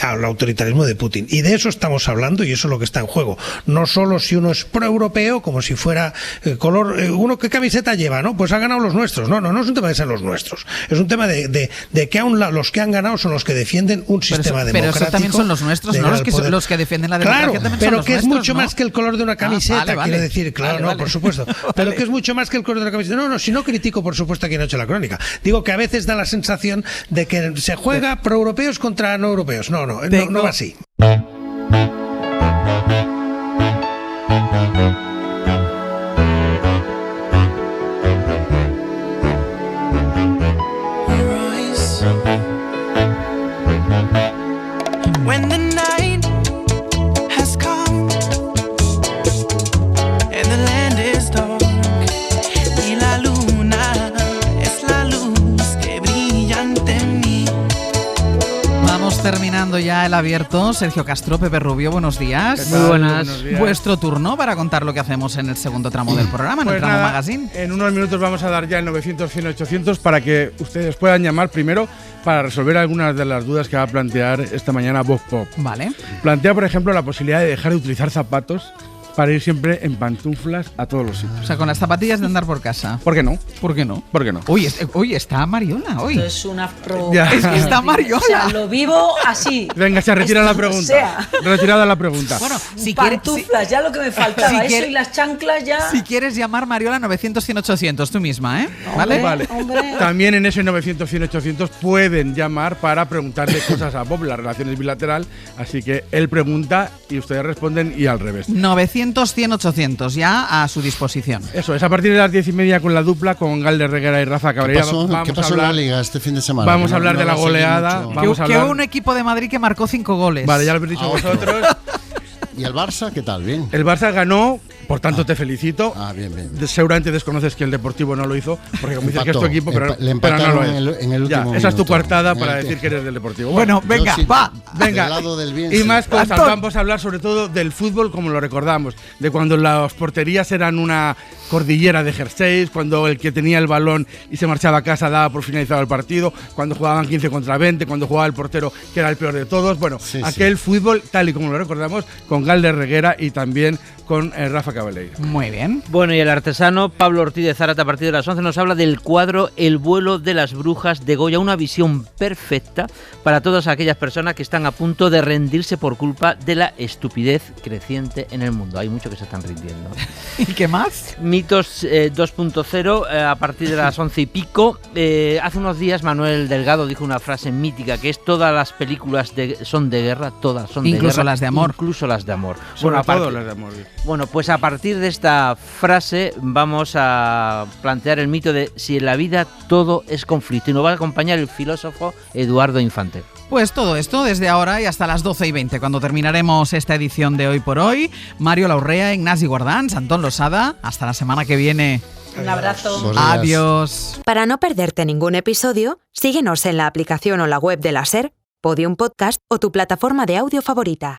S14: al autoritarismo de Putin. Y de eso estamos hablando, y eso es lo que está en juego. No solo si uno es proeuropeo, como si fuera color, uno qué camiseta lleva, ¿no? Pues ha ganado los nuestros. No es un tema de ser los nuestros. Es un tema de que aún los que han ganado son los que defienden un sistema democrático.
S3: Pero eso también son los nuestros, ¿no? Los que defienden la democracia,
S14: claro,
S3: también
S14: pero
S3: son los
S14: que
S3: nuestros,
S14: es mucho
S3: ¿no?
S14: más que el color de una camiseta,
S3: vale.
S14: quiere decir, claro, vale. Por supuesto. Pero que es mucho más que el color de una camiseta. No, si no critico, por supuesto, a quien ha hecho la crónica. Digo que a veces da la sensación de que se juega proeuropeos contra no europeos. No va así.
S23: When the night has come and the land is dark y la luna es la luz que brilla ante mí.
S3: Vamos terminando ya el abierto. Sergio Castro, Pepe Rubio, buenos días.
S24: Muy buenas.
S3: Vuestro turno para contar lo que hacemos en el segundo tramo del programa, en el tramo magazine.
S24: En unos minutos vamos a dar ya el 900-100-800 para que ustedes puedan llamar primero para resolver algunas de las dudas que va a plantear esta mañana Vox Pop.
S3: Vale.
S24: Plantea, por ejemplo, la posibilidad de dejar de utilizar zapatos para ir siempre en pantuflas a todos los sitios.
S3: O sea, con las zapatillas de andar por casa.
S24: ¿Por qué no?
S3: ¿Por qué no?
S24: ¿Por qué no?
S3: Hoy está Mariola, hoy.
S13: Esto es una provocación.
S3: Es que está Mariola.
S13: O sea, lo vivo así.
S24: Venga, se retira la pregunta.
S13: O sea.
S24: Retirada la pregunta.
S3: Bueno, si
S13: pantuflas, ya lo que me faltaba. Eso y las chanclas ya.
S3: Si quieres llamar Mariola 900-100-800, tú misma, ¿eh?
S24: Vale.
S13: Hombre.
S24: También en ese 900-100-800 pueden llamar para preguntarle cosas a Bob, las relaciones bilateral. Así que él pregunta y ustedes responden y al revés.
S3: 900-100-800, ya a su disposición.
S24: Eso es, a partir de las 10:30 con la dupla, con Galder Reguera y Rafa Cabrera.
S15: ¿Qué pasó en la Liga este fin de semana?
S24: Vamos a hablar de la goleada.
S3: Que un equipo de Madrid que marcó 5 goles.
S24: Vale, ya lo habéis dicho vosotros.
S15: ¿Y el Barça qué tal? Bien.
S24: El Barça ganó, por tanto te felicito.
S15: Bien.
S24: Seguramente desconoces que el Deportivo no lo hizo, porque como dices que es tu equipo, pero no lo es.
S15: En el último
S24: esa es tu
S15: minuto.
S24: coartada para decir que eres del Deportivo.
S3: Bueno, venga, va.
S24: Venga.
S15: Del lado del bien,
S24: y
S15: sí.
S24: más cosas. Vamos a hablar sobre todo del fútbol como lo recordamos, de cuando las porterías eran una cordillera de jerseys, cuando el que tenía el balón y se marchaba a casa daba por finalizado el partido, cuando jugaban 15 contra 20, cuando jugaba el portero que era el peor de todos. Bueno, aquel fútbol tal y como lo recordamos, con Galder Reguera y también con Rafa Cabaleira.
S3: Muy bien.
S1: Bueno, y el artesano Pablo Ortiz de Zárate a partir de las 11 nos habla del cuadro El vuelo de las brujas de Goya, una visión perfecta para todas aquellas personas que están a punto de rendirse por culpa de la estupidez creciente en el mundo. Hay muchos que se están rindiendo.
S3: ¿Y qué más?
S1: Mitos 2.0 a partir de las 11 y pico. Hace unos días Manuel Delgado dijo una frase mítica que es: todas las películas son de guerra, todas son de guerra.
S3: Incluso las de amor.
S1: Incluso las de amor.
S24: Sobre todo las de amor.
S1: Bueno, pues a partir de esta frase vamos a plantear el mito de si en la vida todo es conflicto, y nos va a acompañar el filósofo Eduardo Infante.
S3: Pues todo esto desde ahora y hasta las 12:20, cuando terminaremos esta edición de Hoy por Hoy. Mario Laurrea, Ignasi Guardans, Antón Losada. Hasta la semana que viene.
S13: Un abrazo.
S3: Adiós.
S2: Para no perderte ningún episodio, síguenos en la aplicación o la web de la SER, Podium Podcast o tu plataforma de audio favorita.